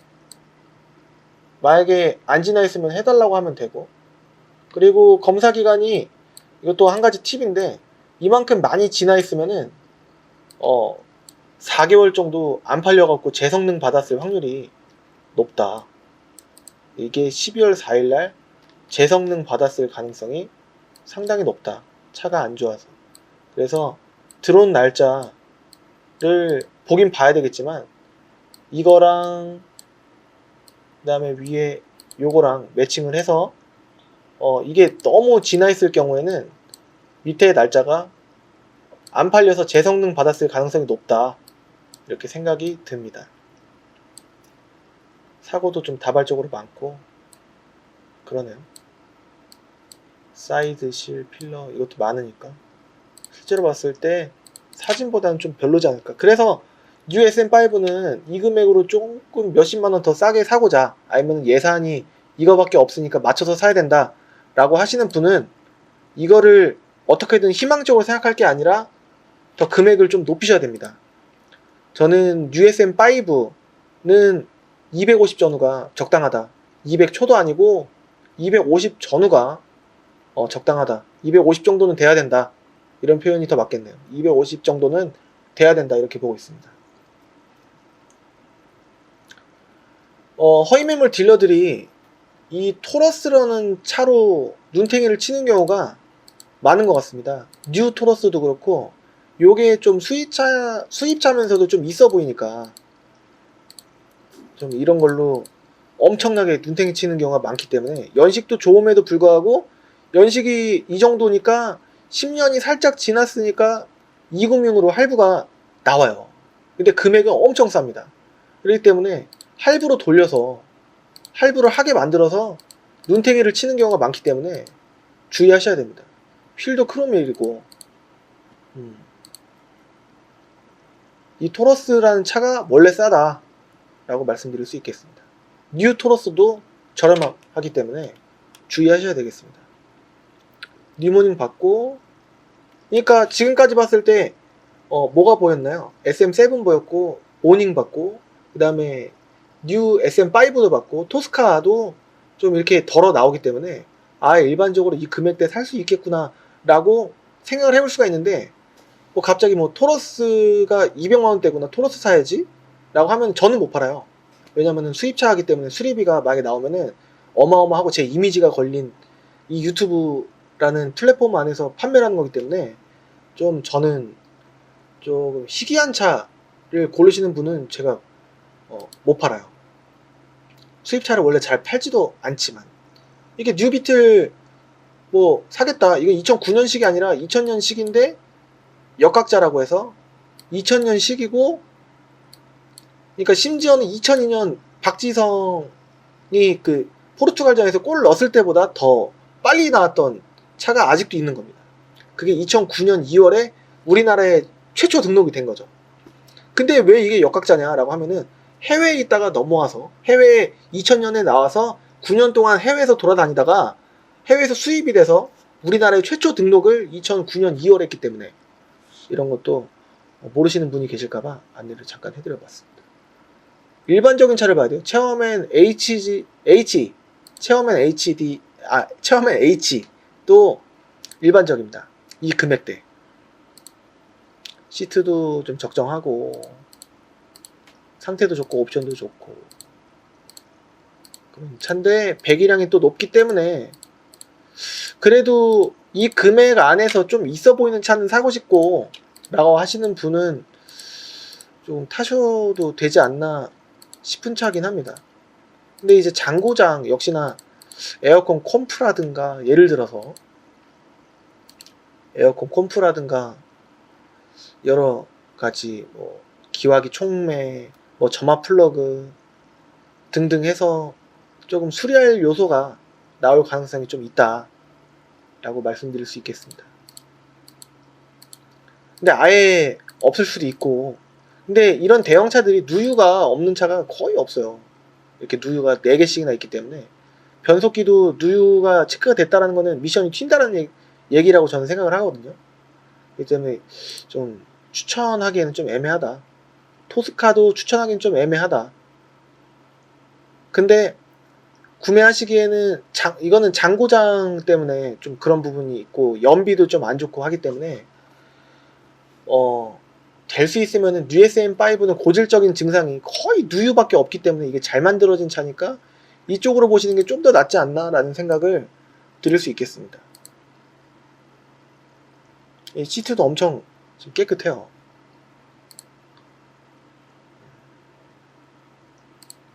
만약에 안 지나 있으면 해달라고 하면 되고, 그리고 검사 기간이, 이것도 한 가지 팁인데, 이만큼 많이 지나 있으면은 4개월 정도 안 팔려갖고 재성능 받았을 확률이 높다. 이게 12월 4일날 재성능 받았을 가능성이 상당히 높다. 차가 안 좋아서. 그래서 들어온 날짜를 보긴 봐야 되겠지만, 이거랑 그 다음에 위에 요거랑 매칭을 해서 이게 너무 지나 있을 경우에는 밑에 날짜가 안 팔려서 재성능 받았을 가능성이 높다, 이렇게 생각이 듭니다. 사고도 좀 다발적으로 많고 그러네요. 사이드 실 필러 이것도 많으니까 실제로 봤을 때 사진보다는 좀 별로지 않을까. 그래서 뉴 SM5는 이 금액으로 조금 몇십만원 더 싸게 사고자, 아니면 예산이 이거밖에 없으니까 맞춰서 사야 된다 라고 하시는 분은 이거를 어떻게든 희망적으로 생각할 게 아니라 더 금액을 좀 높이셔야 됩니다. 저는 뉴 SM5는 250 전후가 적당하다. 200 초도 아니고 250 전후가 적당하다. 250 정도는 돼야 된다. 이런 표현이 더 맞겠네요. 250 정도는 돼야 된다, 이렇게 보고 있습니다. 허위매물 딜러들이 이 토러스라는 차로 눈탱이를 치는 경우가 많은 것 같습니다. 뉴 토러스도 그렇고, 요게 좀 수입차면서도 좀 있어 보이니까 좀 이런 걸로 엄청나게 눈탱이 치는 경우가 많기 때문에, 연식도 좋음에도 불구하고 연식이 이 정도니까 10년이 살짝 지났으니까 2금융으로 할부가 나와요. 근데 금액은 엄청 쌉니다. 그렇기 때문에 할부로 돌려서, 할부를 하게 만들어서 눈탱이를 치는 경우가 많기 때문에 주의하셔야 됩니다. 휠도 크롬일이고, 이 토러스라는 차가 원래 싸다 라고 말씀드릴 수 있겠습니다. 뉴 토러스도 저렴하기 때문에 주의하셔야 되겠습니다. 리모닝 받고, 그러니까 지금까지 봤을 때 뭐가 보였나요? SM7 보였고, 모닝 받고, 그 다음에 뉴 SM5도 받고, 토스카도 좀 이렇게 덜어 나오기 때문에 일반적으로 이 금액대에 살 수 있겠구나 라고 생각을 해볼 수가 있는데, 갑자기 토러스가 200만원대구나, 토러스 사야지 라고 하면 저는 못 팔아요. 왜냐면은 수입차이기 때문에 수리비가 만약에 나오면은 어마어마하고 제 이미지가 걸린 이 유튜브라는 플랫폼 안에서 판매를 하는 거기 때문에, 저는 조금 희귀한 차를 고르시는 분은 제가 못 팔아요. 수입차를 원래 잘 팔지도 않지만, 이게 뉴비틀 사겠다, 이건 2009년식이 아니라 2000년식인데 역각자라고 해서 2000년식이고, 그러니까 심지어는 2002년 박지성이 그 포르투갈전에서 골을 넣었을 때보다 더 빨리 나왔던 차가 아직도 있는 겁니다. 그게 2009년 2월에 우리나라에 최초 등록이 된 거죠. 근데 왜 이게 역각자냐라고 하면은, 해외에 있다가 넘어와서, 해외에 2000년에 나와서 9년 동안 해외에서 돌아다니다가 해외에서 수입이 돼서 우리나라에 최초 등록을 2009년 2월에 했기 때문에, 이런 것도 모르시는 분이 계실까봐 안내를 잠깐 해드려 봤습니다. 일반적인 차를 봐야 돼요. 체어맨 체어맨 H도 일반적입니다. 이 금액대. 시트도 좀 적정하고, 상태도 좋고, 옵션도 좋고, 그런 차인데 배기량이 또 높기 때문에, 그래도 이 금액 안에서 좀 있어 보이는 차는 사고 싶고 라고 하시는 분은 좀 타셔도 되지 않나 싶은 차긴 합니다. 근데 이제 장고장 역시나 에어컨 컴프라든가, 예를 들어서 에어컨 컴프라든가 여러 가지 기화기 촉매, 점화 플러그, 등등 해서 조금 수리할 요소가 나올 가능성이 좀 있다 라고 말씀드릴 수 있겠습니다. 근데 아예 없을 수도 있고, 근데 이런 대형차들이 누유가 없는 차가 거의 없어요. 이렇게 누유가 4개씩이나 있기 때문에 변속기도 누유가 체크가 됐다는 거는 미션이 튄다는 얘기라고 저는 생각을 하거든요. 그렇기 때문에 좀 추천하기에는 좀 애매하다. 토스카도 추천하기는 좀 애매하다. 근데 구매하시기에는 이거는 장고장 때문에 좀 그런 부분이 있고 연비도 좀 안 좋고 하기 때문에 될 수 있으면은 뉴SM5는 고질적인 증상이 거의 누유밖에 없기 때문에 이게 잘 만들어진 차니까 이쪽으로 보시는 게 좀 더 낫지 않나 라는 생각을 드릴 수 있겠습니다. 이 시트도 엄청 깨끗해요.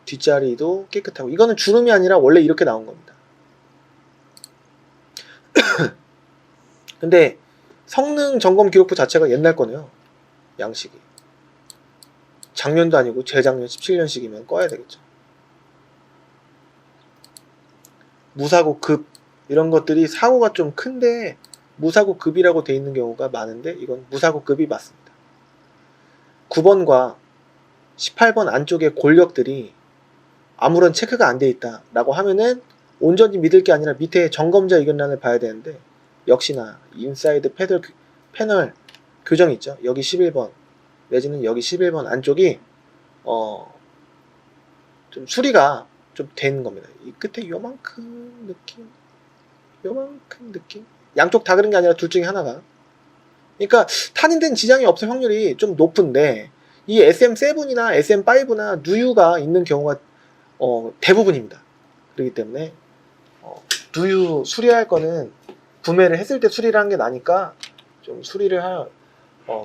뒷자리도 깨끗하고, 이거는 주름이 아니라 원래 이렇게 나온 겁니다. 근데 성능 점검 기록부 자체가 옛날 거네요. 양식이 작년도 아니고 재작년 17년식이면 꺼야 되겠죠. 무사고 급 이런 것들이 사고가 좀 큰데 무사고 급이라고 돼 있는 경우가 많은데 이건 무사고 급이 맞습니다. 9번과 18번 안쪽의 골격들이 아무런 체크가 안 돼 있다 라고 하면은 온전히 믿을 게 아니라 밑에 점검자 의견란을 봐야 되는데, 역시나 인사이드 패널 교정이 있죠. 여기 11번 내지는 여기 11번 안쪽이 좀 수리가 좀 된 겁니다. 이 끝에 요만큼 느낌 양쪽 다 그런 게 아니라 둘 중에 하나가, 그러니까 탄인된 지장이 없을 확률이 좀 높은데 이 SM7이나 SM5나 누유가 있는 경우가 대부분입니다. 그렇기 때문에 누유 수리할 거는 구매를 했을 때 수리를 한 게 나니까 좀 수리를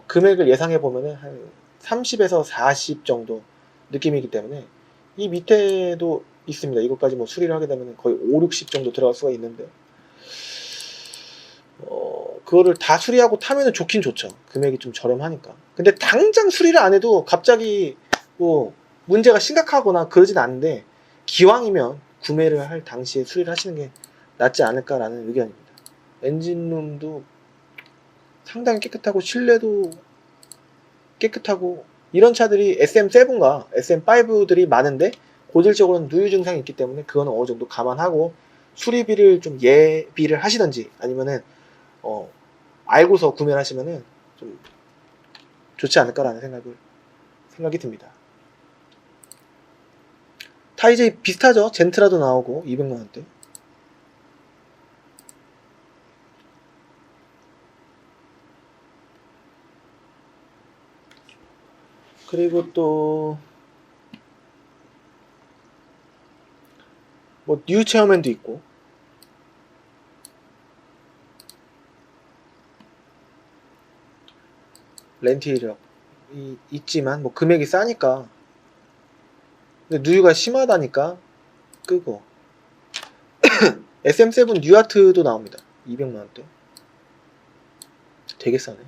금액을 예상해 보면은 한 30에서 40 정도 느낌이기 때문에 이 밑에도 있습니다. 이것까지 뭐 수리를 하게 되면 거의 5, 60 정도 들어갈 수가 있는데 그거를 다 수리하고 타면은 좋긴 좋죠. 금액이 좀 저렴하니까. 근데 당장 수리를 안 해도 갑자기 뭐 문제가 심각하거나 그러진 않은데 기왕이면 구매를 할 당시에 수리를 하시는 게 낫지 않을까라는 의견입니다. 엔진룸도 상당히 깨끗하고 실내도 깨끗하고, 이런 차들이 SM7과 SM5들이 많은데 고질적으로는 누유 증상이 있기 때문에 그거는 어느 정도 감안하고 수리비를 좀 예비를 하시던지 아니면은 알고서 구매를 하시면은 좀 좋지 않을까라는 생각이 듭니다. 타이제 비슷하죠. 젠트라도 나오고 200만원대. 그리고 또 뭐 뉴 체어맨도 있고, 렌틸이라고 있지만 뭐 금액이 싸니까, 근데 누유가 심하다니까 끄고 SM7 뉴아트도 나옵니다. 200만원대. 되게 싸네.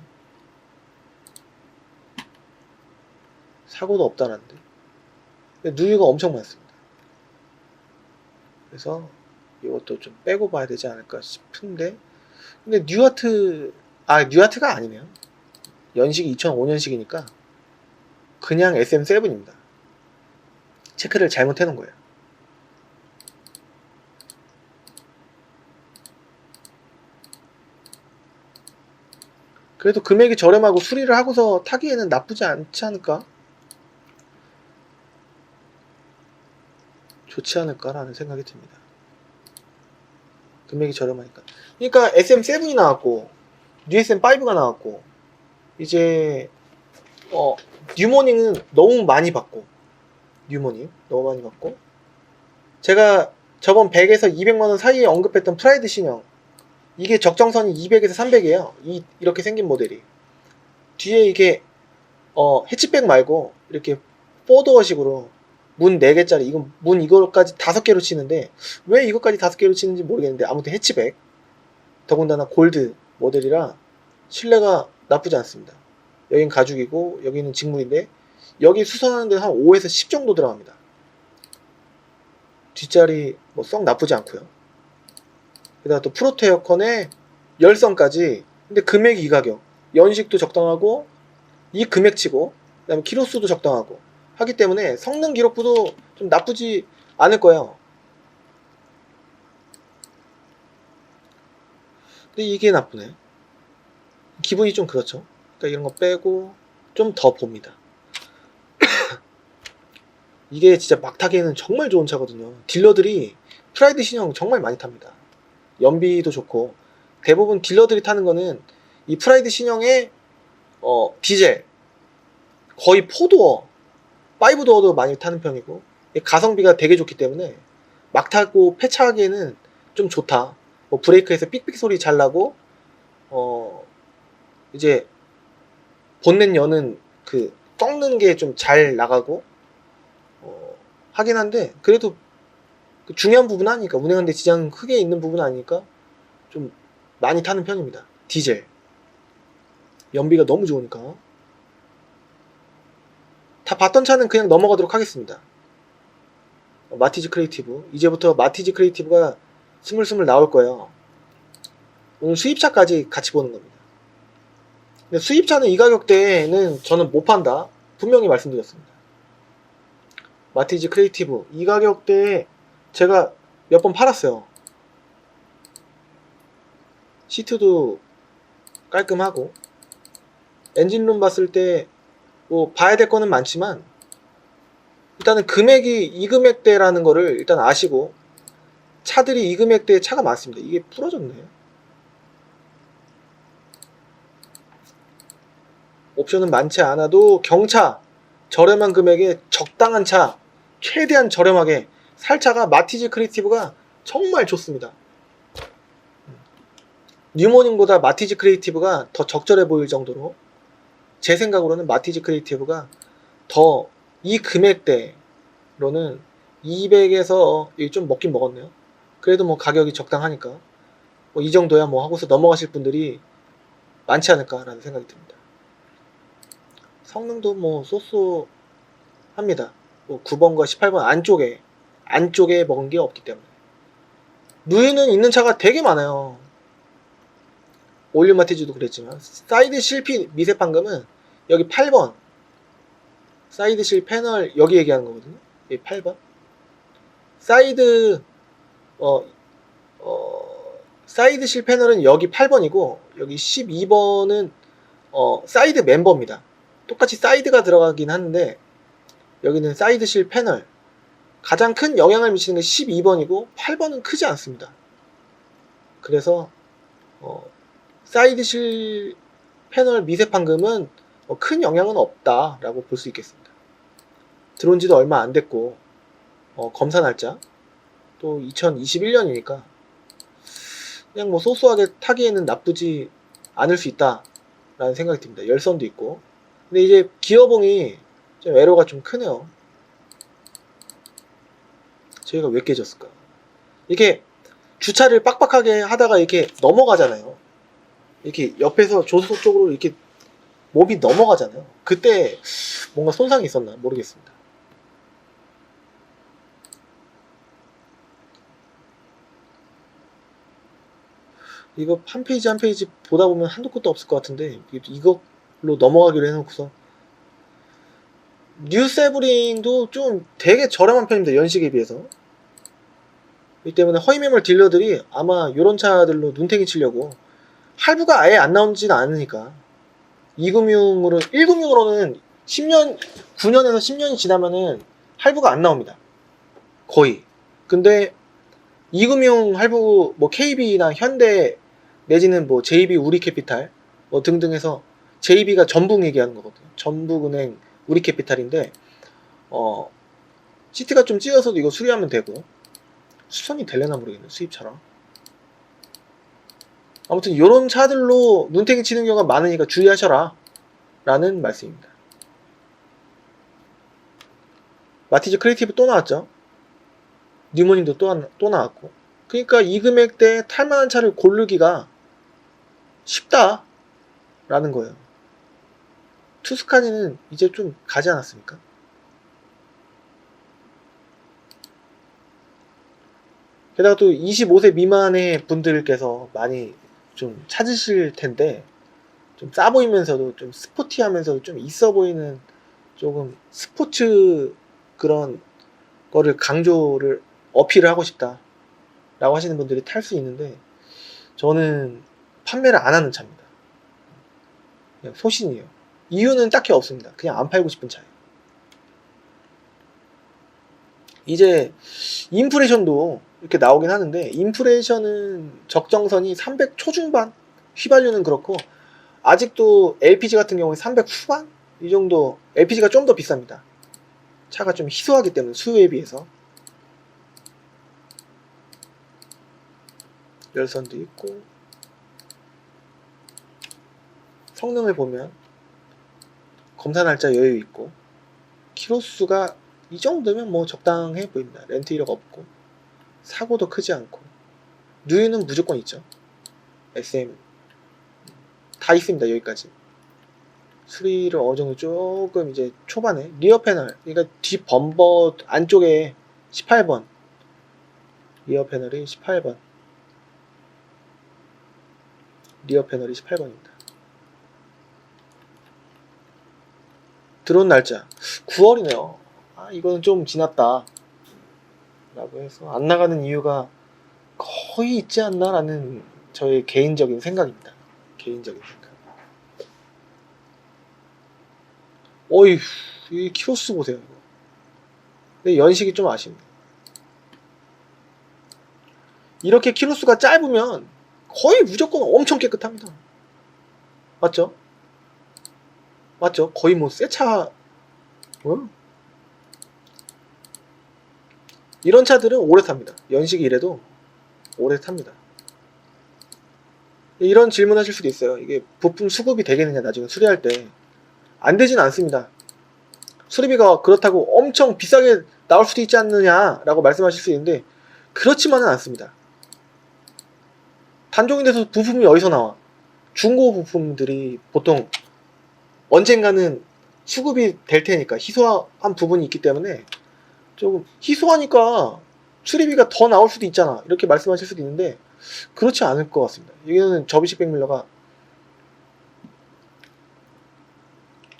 사고도 없다는데. 근데 누유가 엄청 많습니다. 그래서 이것도 좀 빼고 봐야 되지 않을까 싶은데, 근데 뉴아트가 아니네요. 연식이 2005년식이니까 그냥 SM7입니다. 체크를 잘못 해놓은 거예요. 그래도 금액이 저렴하고 수리를 하고서 타기에는 나쁘지 않지 않을까? 좋지 않을까라는 생각이 듭니다. 금액이 저렴하니까. 그러니까 SM7이 나왔고 뉴SM5가 나왔고 이제 뉴모닝은 너무 많이 받고, 제가 저번 100에서 200만원 사이에 언급했던 프라이드 신형, 이게 적정선이 200에서 300이에요. 이렇게 생긴 모델이. 뒤에 이게 해치백 말고 이렇게 4도어식으로 문 4개짜리, 이건 문 이거까지 5개로 치는데 왜 이거까지 5개로 치는지 모르겠는데 아무튼 해치백, 더군다나 골드 모델이라 실내가 나쁘지 않습니다. 여긴 가죽이고 여기는 직물인데 여기 수선하는 데 한 5에서 10 정도 들어갑니다. 뒷자리 뭐 썩 나쁘지 않고요. 게다가 또 프로토 에어컨에 열선까지. 근데 금액이 이 가격. 연식도 적당하고 이 금액치고 그다음에 키로수도 적당하고 하기 때문에 성능 기록부도 좀 나쁘지 않을 거예요. 근데 이게 나쁘네. 기분이 좀 그렇죠. 그러니까 이런 거 빼고 좀 더 봅니다. 이게 진짜 막 타기에는 정말 좋은 차거든요. 딜러들이 프라이드 신형 정말 많이 탑니다. 연비도 좋고 대부분 딜러들이 타는 거는 이 프라이드 신형의 디젤 거의 4도어 5도어도 많이 타는 편이고 가성비가 되게 좋기 때문에 막 타고 폐차하기에는 좀 좋다. 뭐 브레이크에서 삑삑 소리 잘 나고 이제 본넷 여는 그 꺾는 게 좀 잘 나가고 하긴 한데 그래도 그 중요한 부분 아니니까 운행하는데 지장 크게 있는 부분 아니니까 좀 많이 타는 편입니다. 디젤 연비가 너무 좋으니까. 다 봤던 차는 그냥 넘어가도록 하겠습니다. 마티즈 크리에이티브 이제부터 마티즈 크리에이티브가 스물스물 나올 거예요. 오늘 수입차까지 같이 보는 겁니다. 근데 수입차는 이 가격대에는 저는 못 판다 분명히 말씀드렸습니다. 마티즈 크리에이티브 이 가격대에 제가 몇 번 팔았어요. 시트도 깔끔하고 엔진룸 봤을 때 뭐 봐야 될 거는 많지만 일단은 금액이 이 금액대라는 거를 일단 아시고 차들이 이 금액대에 차가 많습니다. 이게 부러졌네. 옵션은 많지 않아도 경차 저렴한 금액에 적당한 차 최대한 저렴하게 살 차가 마티즈 크리에이티브가 정말 좋습니다. 뉴모닝보다 마티즈 크리에이티브가 더 적절해 보일 정도로 제 생각으로는 마티즈 크리에이티브가 더 이 금액대로는 200에서 좀 먹긴 먹었네요. 그래도 뭐 가격이 적당하니까 뭐 이 정도야 뭐 하고서 넘어가실 분들이 많지 않을까라는 생각이 듭니다. 성능도 뭐 쏘쏘합니다. 뭐 9번과 18번 안쪽에 먹은 게 없기 때문에 누유는 있는 차가 되게 많아요. 올류 마티즈도 그랬지만 사이드 실피 미세 판금은 여기 8번 사이드 실 패널 여기 얘기하는 거거든요. 여기 8번 사이드 사이드 실 패널은 여기 8번이고 여기 12번은 사이드 멤버입니다. 똑같이 사이드가 들어가긴 하는데 여기는 사이드 실 패널 가장 큰 영향을 미치는 게 12번이고 8번은 크지 않습니다. 그래서 사이드 실 패널 미세 판금은 큰 영향은 없다라고 볼 수 있겠습니다. 들어온 지도 얼마 안 됐고 검사 날짜 또 2021년이니까 그냥 뭐 소소하게 타기에는 나쁘지 않을 수 있다라는 생각이 듭니다. 열선도 있고 근데 이제 기어봉이 좀 에러가 좀 크네요. 저희가 왜 깨졌을까? 이게 주차를 빡빡하게 하다가 이렇게 넘어가잖아요. 이렇게 옆에서 조수석 쪽으로 이렇게 몸이 넘어가잖아요. 그때 뭔가 손상이 있었나 모르겠습니다. 이거 한 페이지 한 페이지 보다 보면 한도 끝도 없을 것 같은데 이걸로 넘어가기로 해놓고서 뉴세브링도 좀 되게 저렴한 편입니다. 연식에 비해서. 이 때문에 허위매물 딜러들이 아마 이런 차들로 눈탱이 치려고 할부가 아예 안 나오지는 않으니까 2금융으로 1금융으로는 10년 9년에서 10년이 지나면은 할부가 안 나옵니다. 거의. 근데 2금융 할부 뭐 KB나 현대 내지는 뭐 JB 우리캐피탈 뭐 등등 해서 JB가 전북 얘기하는 거거든요. 전북은행 우리캐피탈인데 시트가 좀 찢어서도 이거 수리하면 되고 수선이 될래나 모르겠네 수입차랑. 아무튼 이런 차들로 눈탱이 치는 경우가 많으니까 주의하셔라 라는 말씀입니다. 마티즈 크리에이티브 또 나왔죠. 뉴모닝도 또 나왔고 그러니까 이 금액대에 탈만한 차를 고르기가 쉽다 라는 거예요. 투스카니는 이제 좀 가지 않았습니까? 게다가 또 25세 미만의 분들께서 많이 좀 찾으실 텐데, 좀 싸 보이면서도 좀 스포티하면서도 좀 있어 보이는 조금 스포츠 그런 거를 강조를 어필을 하고 싶다 라고 하시는 분들이 탈 수 있는데, 저는 판매를 안 하는 차입니다. 그냥 소신이에요. 이유는 딱히 없습니다. 그냥 안 팔고 싶은 차예요. 이제 인프레이션도 이렇게 나오긴 하는데, 인프레이션은 적정선이 300 초중반, 휘발유는 그렇고 아직도 LPG 같은 경우에 300 후반? 이 정도. LPG가 좀 더 비쌉니다. 차가 좀 희소하기 때문에, 수요에 비해서. 열선도 있고, 성능을 보면 검사 날짜 여유 있고, 키로수가 이 정도면 뭐 적당해 보입니다. 렌트 이력 없고, 사고도 크지 않고, 누유는 무조건 있죠. SM 다 있습니다. 여기까지. 수리를 어느 정도 조금 이제 초반에 리어 패널, 그러니까 뒤 범버 안쪽에 18번, 리어 패널이 18번, 리어 패널이 18번입니다. 들어온 날짜 9월이네요. 아, 이거는 좀 지났다 라고 해서 안 나가는 이유가 거의 있지 않나 라는 저의 개인적인 생각입니다. 개인적인 생각. 어이, 이 키로수 보세요. 이거. 근데 연식이 좀 아쉽네. 이렇게 키로수가 짧으면 거의 무조건 엄청 깨끗합니다. 맞죠? 맞죠? 거의 뭐 새 차, 이런 차들은 오래 탑니다. 연식이 이래도 오래 탑니다. 이런 질문 하실 수도 있어요. 이게 부품 수급이 되겠느냐, 나중에 수리할 때. 안 되진 않습니다. 수리비가 그렇다고 엄청 비싸게 나올 수도 있지 않느냐 라고 말씀하실 수 있는데, 그렇지만은 않습니다. 단종인데서 부품이 어디서 나와? 중고 부품들이 보통 언젠가는 수급이 될 테니까, 희소한 부분이 있기 때문에 조금 희소하니까 수리비가 더 나올 수도 있잖아, 이렇게 말씀하실 수도 있는데, 그렇지 않을 것 같습니다. 여기는 접이식 백밀러가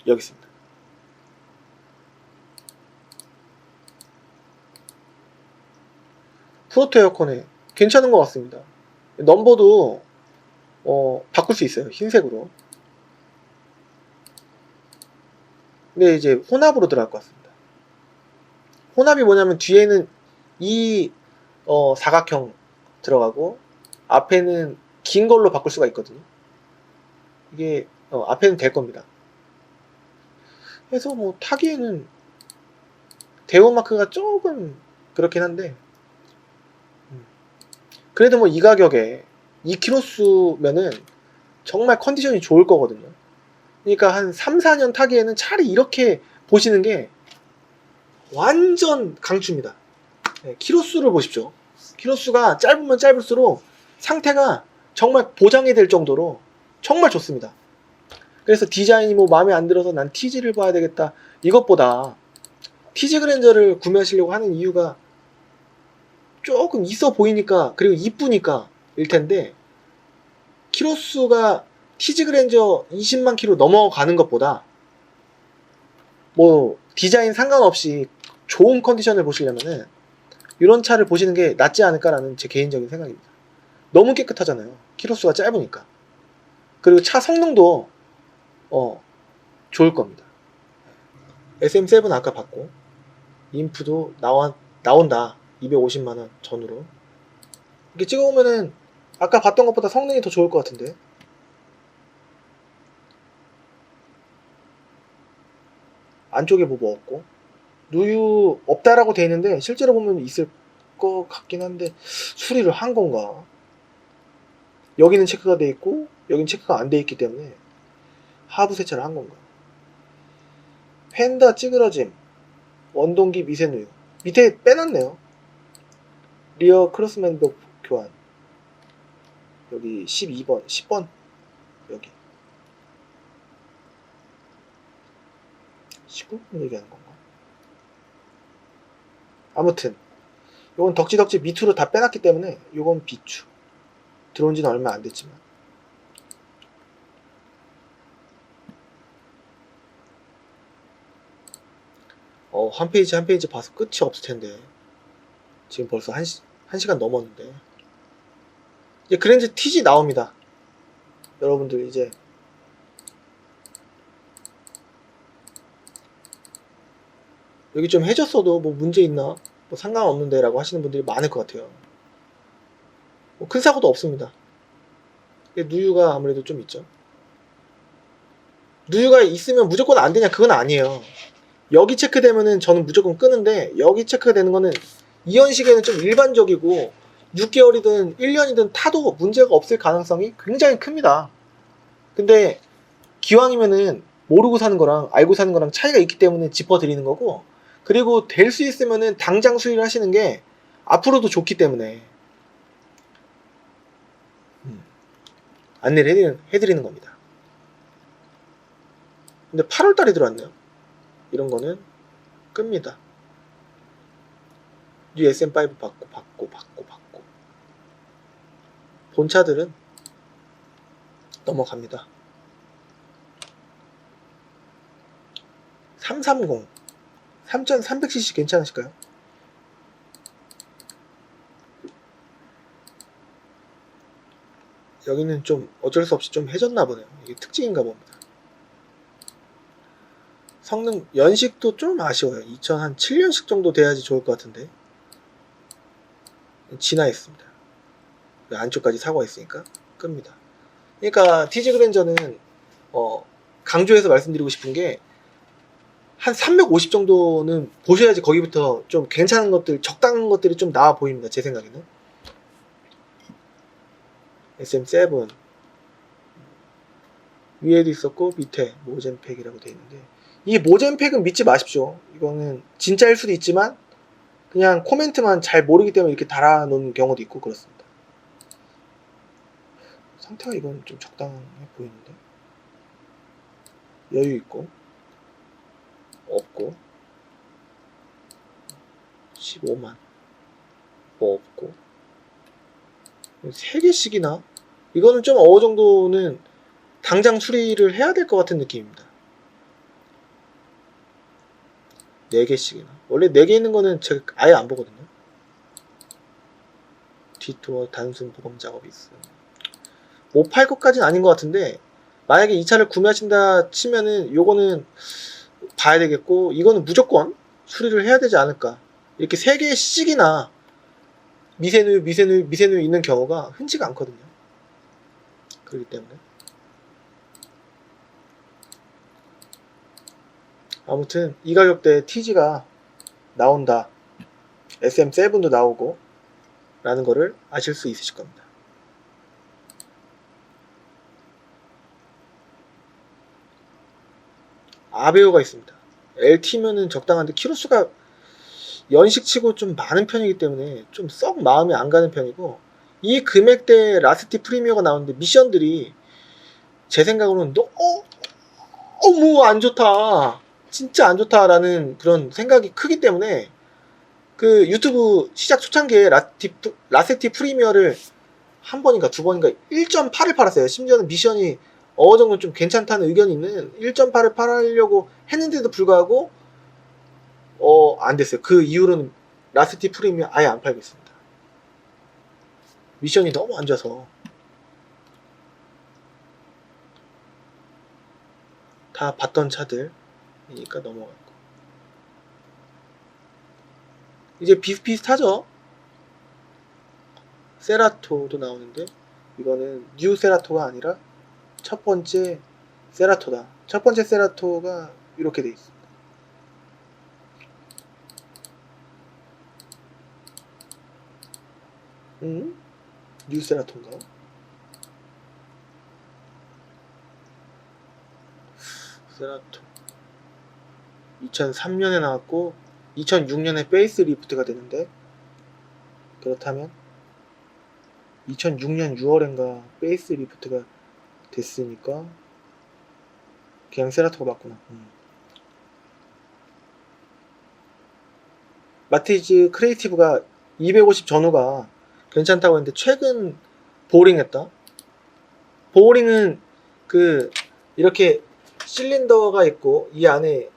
여기 있습니다. 프로토 에어컨에 괜찮은 것 같습니다. 넘버도 바꿀 수 있어요. 흰색으로. 근데 이제 혼합으로 들어갈 것 같습니다. 혼합이 뭐냐면 뒤에는 이 사각형 들어가고 앞에는 긴 걸로 바꿀 수가 있거든요. 이게 앞에는 될 겁니다. 그래서 뭐 타기에는 대우마크가 조금 그렇긴 한데, 그래도 뭐 이 가격에 2km수면은 정말 컨디션이 좋을 거거든요. 그러니까 한 3, 4년 타기에는 차라리 이렇게 보시는 게 완전 강추입니다. 네, 키로수를 보십시오. 키로수가 짧으면 짧을수록 상태가 정말 보장이 될 정도로 정말 좋습니다. 그래서 디자인이 뭐 마음에 안 들어서 난 TG를 봐야 되겠다, 이것보다 TG 그랜저를 구매하시려고 하는 이유가 조금 있어 보이니까, 그리고 이쁘니까 일 텐데, 키로수가 TG 그랜저 20만 킬로 넘어가는 것보다 뭐 디자인 상관없이 좋은 컨디션을 보시려면은 이런 차를 보시는 게 낫지 않을까라는 제 개인적인 생각입니다. 너무 깨끗하잖아요. 키로수가 짧으니까. 그리고 차 성능도 좋을 겁니다. SM7 아까 봤고, 인프도 나온다. 250만원 전후로. 이렇게 찍어보면은 아까 봤던 것보다 성능이 더 좋을 것 같은데. 안쪽에 뭐 없고, 누유 없다라고 돼 있는데 실제로 보면 있을 것 같긴 한데, 수리를 한 건가? 여기는 체크가 돼 있고 여기는 체크가 안 돼 있기 때문에 하부 세차를 한 건가? 펜다 찌그러짐, 원동기 미세 누유, 밑에 빼놨네요. 리어 크로스맨벽 교환, 여기 12번 10번, 여기 19번 얘기하는 건가? 아무튼 요건 덕지덕지 밑으로 다 빼놨기 때문에 요건 비추. 들어온 지는 얼마 안 됐지만. 한 페이지 한 페이지 봐서 끝이 없을 텐데. 지금 벌써 한 시간 넘었는데. 이제 그랜저 TG 나옵니다. 여러분들 이제 여기 좀 해줬어도 뭐 문제 있나? 뭐 상관없는데 라고 하시는 분들이 많을 것 같아요. 뭐 큰 사고도 없습니다. 누유가 아무래도 좀 있죠. 누유가 있으면 무조건 안 되냐? 그건 아니에요. 여기 체크되면은 저는 무조건 끄는데, 여기 체크되는 거는 이연식에는 좀 일반적이고 6개월이든 1년이든 타도 문제가 없을 가능성이 굉장히 큽니다. 근데 기왕이면은 모르고 사는 거랑 알고 사는 거랑 차이가 있기 때문에 짚어드리는 거고, 그리고 될 수 있으면은 당장 수리를 하시는 게 앞으로도 좋기 때문에 안내를 해드리는 겁니다. 근데 8월달에 들어왔네요. 이런 거는 끕니다. 뉴 SM5 받고 본차들은 넘어갑니다. 330 3300cc 괜찮으실까요? 여기는 좀 어쩔 수 없이 좀 해졌나 보네요. 이게 특징인가 봅니다. 성능 연식도 좀 아쉬워요. 2007년식 정도 돼야지 좋을 것 같은데 진화했습니다. 안쪽까지 사고가 있으니까 끕니다. 그러니까 TG 그랜저는 강조해서 말씀드리고 싶은 게 한 350 정도는 보셔야지 거기부터 좀 괜찮은 것들, 적당한 것들이 좀 나와 보입니다. 제 생각에는. SM7 위에도 있었고 밑에 모젠팩이라고 되어 있는데, 이 모젠팩은 믿지 마십시오. 이거는 진짜일 수도 있지만 그냥 코멘트만 잘 모르기 때문에 이렇게 달아놓은 경우도 있고 그렇습니다. 상태가 이건 좀 적당해 보이는데, 여유 있고 없고 15만 뭐 없고 3개씩이나, 이거는 좀 어느 정도는 당장 수리를 해야 될 것 같은 느낌입니다. 4개씩이나. 원래 4개 있는 거는 제가 아예 안 보거든요. 뒷도어 단순 보검 작업이 있어요. 못 팔 것까지는 아닌 것 같은데, 만약에 이 차를 구매하신다 치면은 요거는 봐야 되겠고, 이거는 무조건 수리를 해야 되지 않을까. 이렇게 3개씩이나 미세누유 있는 경우가 흔치가 않거든요. 그렇기 때문에 아무튼 이 가격대에 TG가 나온다, SM7도 나오고 라는 거를 아실 수 있으실 겁니다. 아베오가 있습니다. LT면은 적당한데 키로수가 연식치고 좀 많은 편이기 때문에 좀 썩 마음이 안 가는 편이고, 이 금액대에 라스티 프리미어가 나오는데 미션들이 제 생각으로는 너무 안 좋다, 진짜 안 좋다라는 그런 생각이 크기 때문에, 그 유튜브 시작 초창기에 라세티 프리미어를 한 번인가 두 번인가 1.8을 팔았어요. 심지어는 미션이 어느 정도 좀 괜찮다는 의견이 있는 1.8을 팔으려고 했는데도 불구하고 안 됐어요. 그 이후로는 라스티 프리미어 아예 안 팔고 있습니다. 미션이 너무 안 좋아서. 다 봤던 차들이니까 넘어갔고, 이제 비슷비슷하죠. 세라토도 나오는데, 이거는 뉴 세라토가 아니라 첫 번째 세라토다. 첫 번째 세라토가 이렇게 돼 있습니다. 뉴 세라토인가? 세라토 2003년에 나왔고 2006년에 페이스 리프트가 되는데, 그렇다면 2006년 6월인가 페이스 리프트가 됐으니까 그냥 세라토가 맞구나. 마티즈 크리에이티브가 250 전후가 괜찮다고 했는데 최근 보링했다. 보링은 그 이렇게 실린더가 있고 이 안에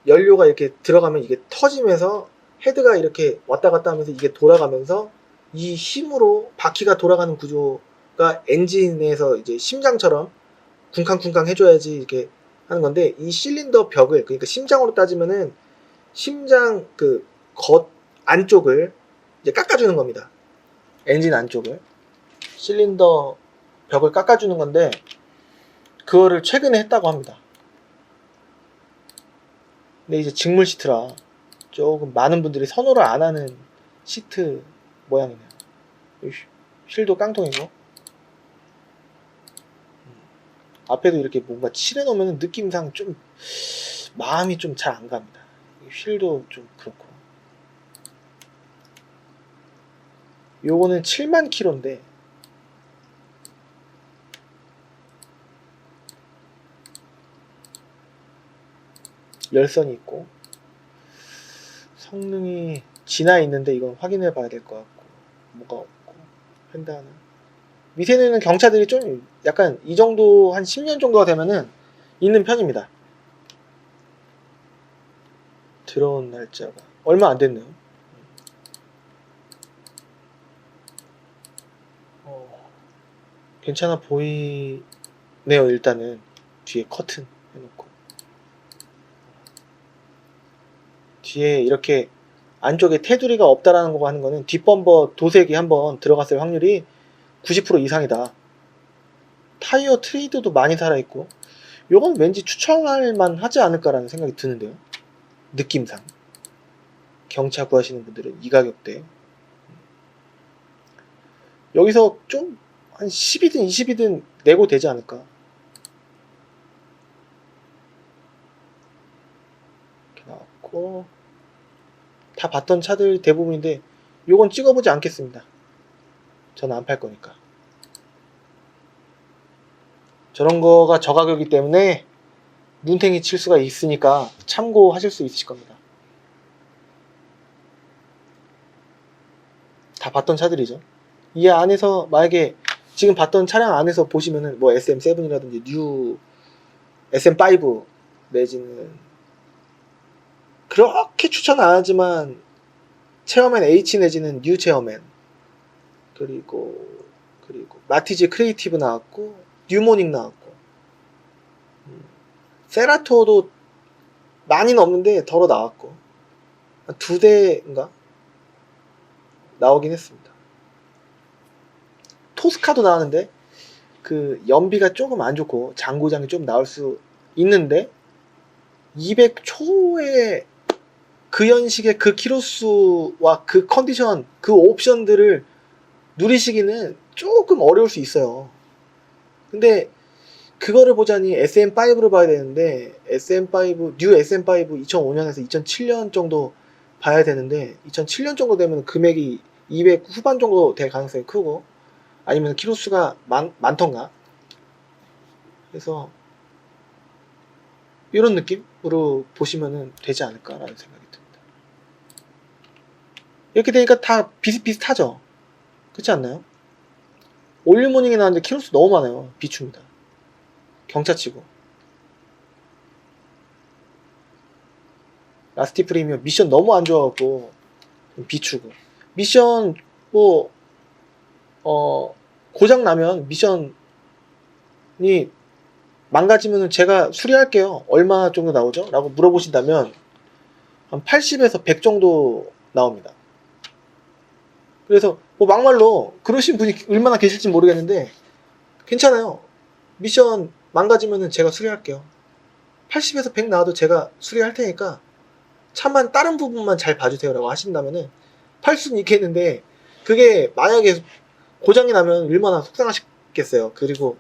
연료가 이렇게 들어가면 이게 터지면서 헤드가 이렇게 왔다 갔다 하면서 이게 돌아가면서 이 힘으로 바퀴가 돌아가는 구조가 엔진에서 이제 심장처럼 쿵쾅쿵쾅 해줘야지 이렇게 하는 건데, 이 실린더 벽을, 그러니까 심장으로 따지면은 심장 그 겉 안쪽을 이제 깎아주는 겁니다. 엔진 안쪽을 실린더 벽을 깎아주는 건데, 그거를 최근에 했다고 합니다. 근데 이제 직물 시트라 조금 많은 분들이 선호를 안 하는 시트 모양이네요. 휠도 깡통이고, 앞에도 이렇게 뭔가 칠해 놓으면 느낌상 좀 마음이 좀 잘 안 갑니다. 휠도 좀 그렇고. 요거는 7만 킬로인데 열선이 있고 성능이 지나 있는데 이건 확인해 봐야 될 것 같고, 뭐가 없고, 펜다는 밑에는 있는 경차들이 좀 약간 이 정도 한 10년 정도가 되면은 있는 편입니다. 들어온 날짜가 얼마 안 됐네요. 괜찮아 보이네요. 일단은 뒤에 커튼 해놓고 뒤에 이렇게 안쪽에 테두리가 없다라는 거 하는 거는 뒷범버 도색이 한번 들어갔을 확률이 90% 이상이다. 타이어 트레이드도 많이 살아있고, 요건 왠지 추천할 만 하지 않을까라는 생각이 드는데요. 느낌상 경차 구하시는 분들은 이 가격대 여기서 좀 한 10이든 20이든 내고 되지 않을까. 이렇게 나왔고, 다 봤던 차들 대부분인데 요건 찍어보지 않겠습니다. 저는 안 팔 거니까. 저런 거가 저가격이기 때문에 눈탱이 칠 수가 있으니까 참고하실 수 있으실 겁니다. 다 봤던 차들이죠. 이 안에서 만약에 지금 봤던 차량 안에서 보시면은 뭐 SM7이라든지 뉴 SM5 내지는 그렇게 추천 안 하지만 체어맨 H 내지는 뉴 체어맨, 그리고 마티즈 크리에이티브 나왔고, 뉴모닝 나왔고, 세라토도 많이는 없는데 덜어 나왔고, 한 2대인가 나오긴 했습니다. 토스카도 나왔는데 그 연비가 조금 안 좋고 장고장이 좀 나올 수 있는데 200초에 그 연식의 그 키로수와 그 컨디션, 그 옵션들을 누리시기는 조금 어려울 수 있어요. 근데 그거를 보자니 SM5를 봐야 되는데, SM5, 뉴 SM5 2005년에서 2007년 정도 봐야 되는데, 2007년 정도 되면 금액이 200 후반 정도 될 가능성이 크고, 아니면 키로수가 많던가. 그래서 이런 느낌으로 보시면 되지 않을까라는 생각이 듭니다. 이렇게 되니까 다 비슷비슷하죠? 그렇지 않나요? 올류모닝이 나왔는데 키로수 너무 많아요. 비추입니다. 경차치고. 라스티 프리미엄 미션 너무 안 좋아갖고 비추고. 미션 뭐 고장 나면 미션이 망가지면 제가 수리할게요. 얼마 정도 나오죠? 라고 물어보신다면 한 80에서 100 정도 나옵니다. 그래서 뭐 막말로 그러신 분이 얼마나 계실지 모르겠는데 괜찮아요. 미션 망가지면 제가 수리할게요. 80에서 100 나와도 제가 수리할 테니까 차만 다른 부분만 잘 봐주세요 라고 하신다면은 팔 수는 있겠는데, 그게 만약에 고장이 나면 얼마나 속상하시겠어요. 그리고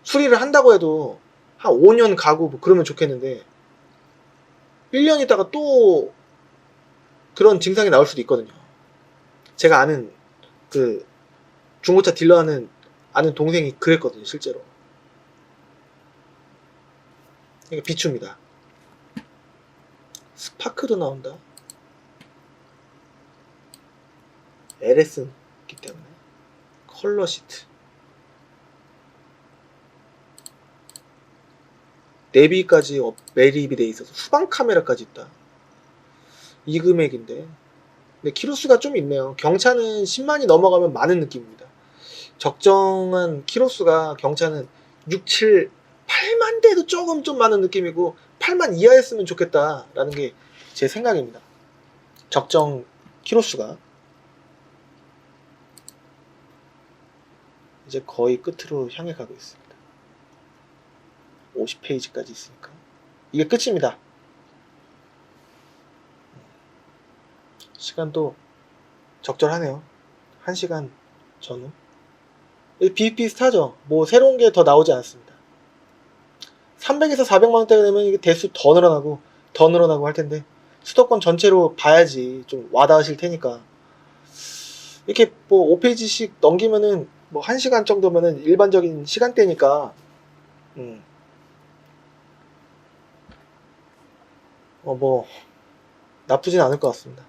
수리를 한다고 해도 한 5년 가고 뭐 그러면 좋겠는데 1년 있다가 또 그런 증상이 나올 수도 있거든요. 제가 아는 그 중고차 딜러 아는 동생이 그랬거든요, 실제로. 이게 비추입니다. 스파크도 나온다. LS이기 때문에. 컬러 시트. 내비까지 매립이 돼 있어서 후방 카메라까지 있다. 이 금액인데. 근데 키로수가 좀 있네요. 경차는 10만이 넘어가면 많은 느낌입니다. 적정한 키로수가 경차는 6, 7, 8만 대도 조금 좀 많은 느낌이고 8만 이하였으면 좋겠다라는 게 제 생각입니다. 적정 키로수가. 이제 거의 끝으로 향해 가고 있습니다. 50페이지까지 있으니까 이게 끝입니다. 시간도 적절하네요. 1시간 전후. 비슷비슷하죠. 뭐 새로운 게 더 나오지 않습니다. 300에서 400만원대가 되면 이게 대수 더 늘어나고 할 텐데 수도권 전체로 봐야지 좀 와닿으실 테니까 이렇게 뭐 5페이지씩 넘기면은 뭐 1시간 정도면은 일반적인 시간대니까 뭐 나쁘진 않을 것 같습니다.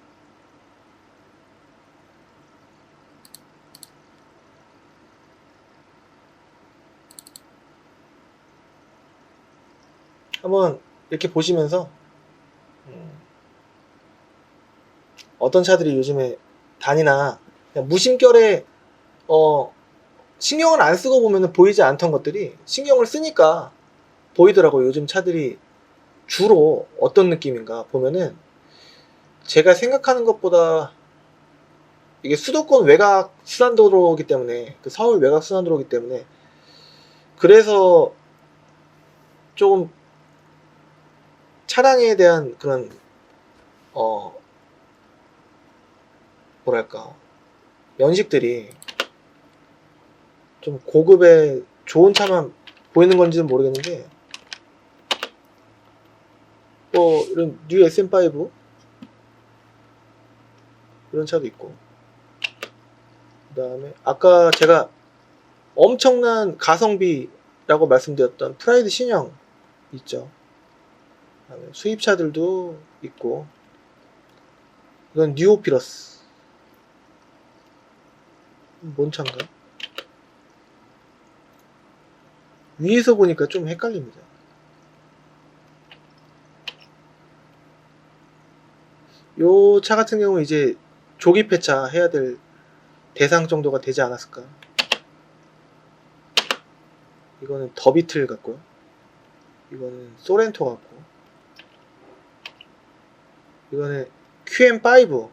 한번 이렇게 보시면서 어떤 차들이 요즘에 다니나 그냥 무심결에 신경을 안 쓰고 보면 보이지 않던 것들이 신경을 쓰니까 보이더라고요. 요즘 차들이 주로 어떤 느낌인가 보면은 제가 생각하는 것보다 이게 수도권 외곽 순환도로이기 때문에 그 서울 외곽 순환도로이기 때문에 그래서 조금 차량에 대한 그런 뭐랄까 연식들이 좀 고급의 좋은 차만 보이는 건지는 모르겠는데 뭐 이런 뉴 SM5 이런 차도 있고 그 다음에 아까 제가 엄청난 가성비라고 말씀드렸던 프라이드 신형 있죠. 그다음에 수입차들도 있고 이건 뉴오피러스 뭔 차인가? 위에서 보니까 좀 헷갈립니다. 요 차 같은 경우 이제 조기 폐차 해야 될 대상 정도가 되지 않았을까. 이거는 더비틀 같고요. 이거는 소렌토 같고 이거는 QM5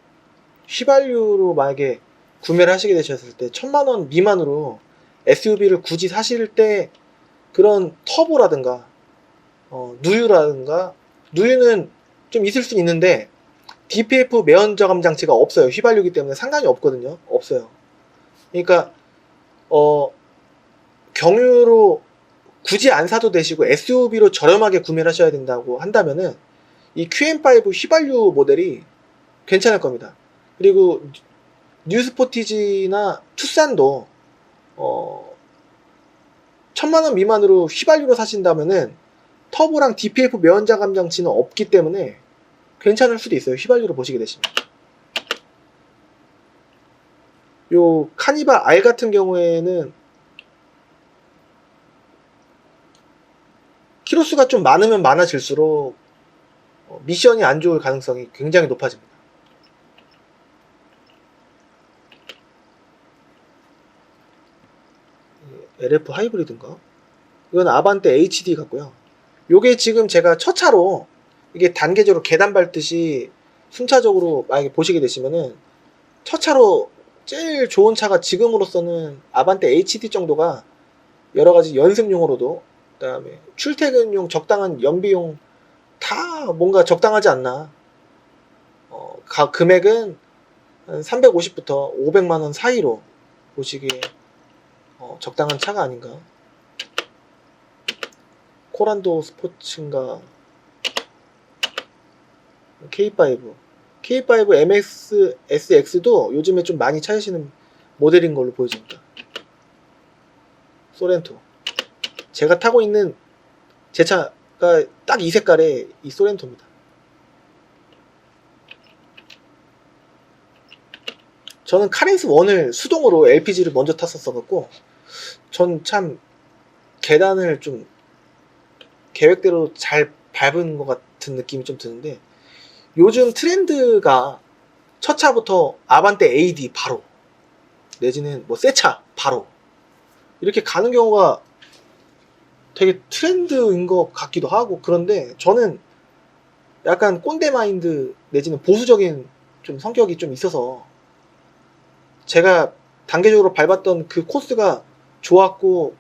휘발유로 만약에 구매를 하시게 되셨을 때 1000만원 미만으로 SUV를 굳이 사실 때 그런 터보라든가 누유라든가 누유는 좀 있을 수 있는데 DPF 매연 저감 장치가 없어요. 휘발유기 때문에 상관이 없거든요. 없어요. 그러니까 경유로 굳이 안 사도 되시고 SUV로 저렴하게 구매를 하셔야 된다고 한다면은 이 QM5 휘발유 모델이 괜찮을 겁니다. 그리고 뉴스포티지나 투싼도 1000만원 미만으로 휘발유로 사신다면은 터보랑 DPF 매연자감 장치는 없기 때문에 괜찮을 수도 있어요. 휘발유로 보시게 되시면. 요 카니발 R 같은 경우에는 키로수가 좀 많으면 많아질수록 미션이 안 좋을 가능성이 굉장히 높아집니다. LF 하이브리드인가? 이건 아반떼 HD 같고요. 요게 지금 제가 첫 차로 이게 단계적으로 계단 밟듯이 순차적으로 만약에 보시게 되시면은 첫 차로 제일 좋은 차가 지금으로서는 아반떼 HD 정도가 여러가지 연습용으로도 그 다음에 출퇴근용 적당한 연비용 다 뭔가 적당하지 않나. 금액은 한 350부터 500만원 사이로 보시기에 적당한 차가 아닌가. 코란도 스포츠인가 K5 MX SX도 요즘에 좀 많이 찾으시는 모델인 걸로 보여집니다. 소렌토 제가 타고 있는 제 차가 딱 이 색깔의 이 소렌토입니다. 저는 카렌스 1을 수동으로 LPG를 먼저 탔었어갖고 전 참 계단을 좀 계획대로 잘 밟은 것 같은 느낌이 좀 드는데, 요즘 트렌드가 첫 차부터 아반떼 AD 바로, 내지는 뭐 새 차 바로 이렇게 가는 경우가 되게 트렌드인 것 같기도 하고, 그런데 저는 약간 꼰대 마인드 내지는 보수적인 좀 성격이 좀 있어서 제가 단계적으로 밟았던 그 코스가 좋았고,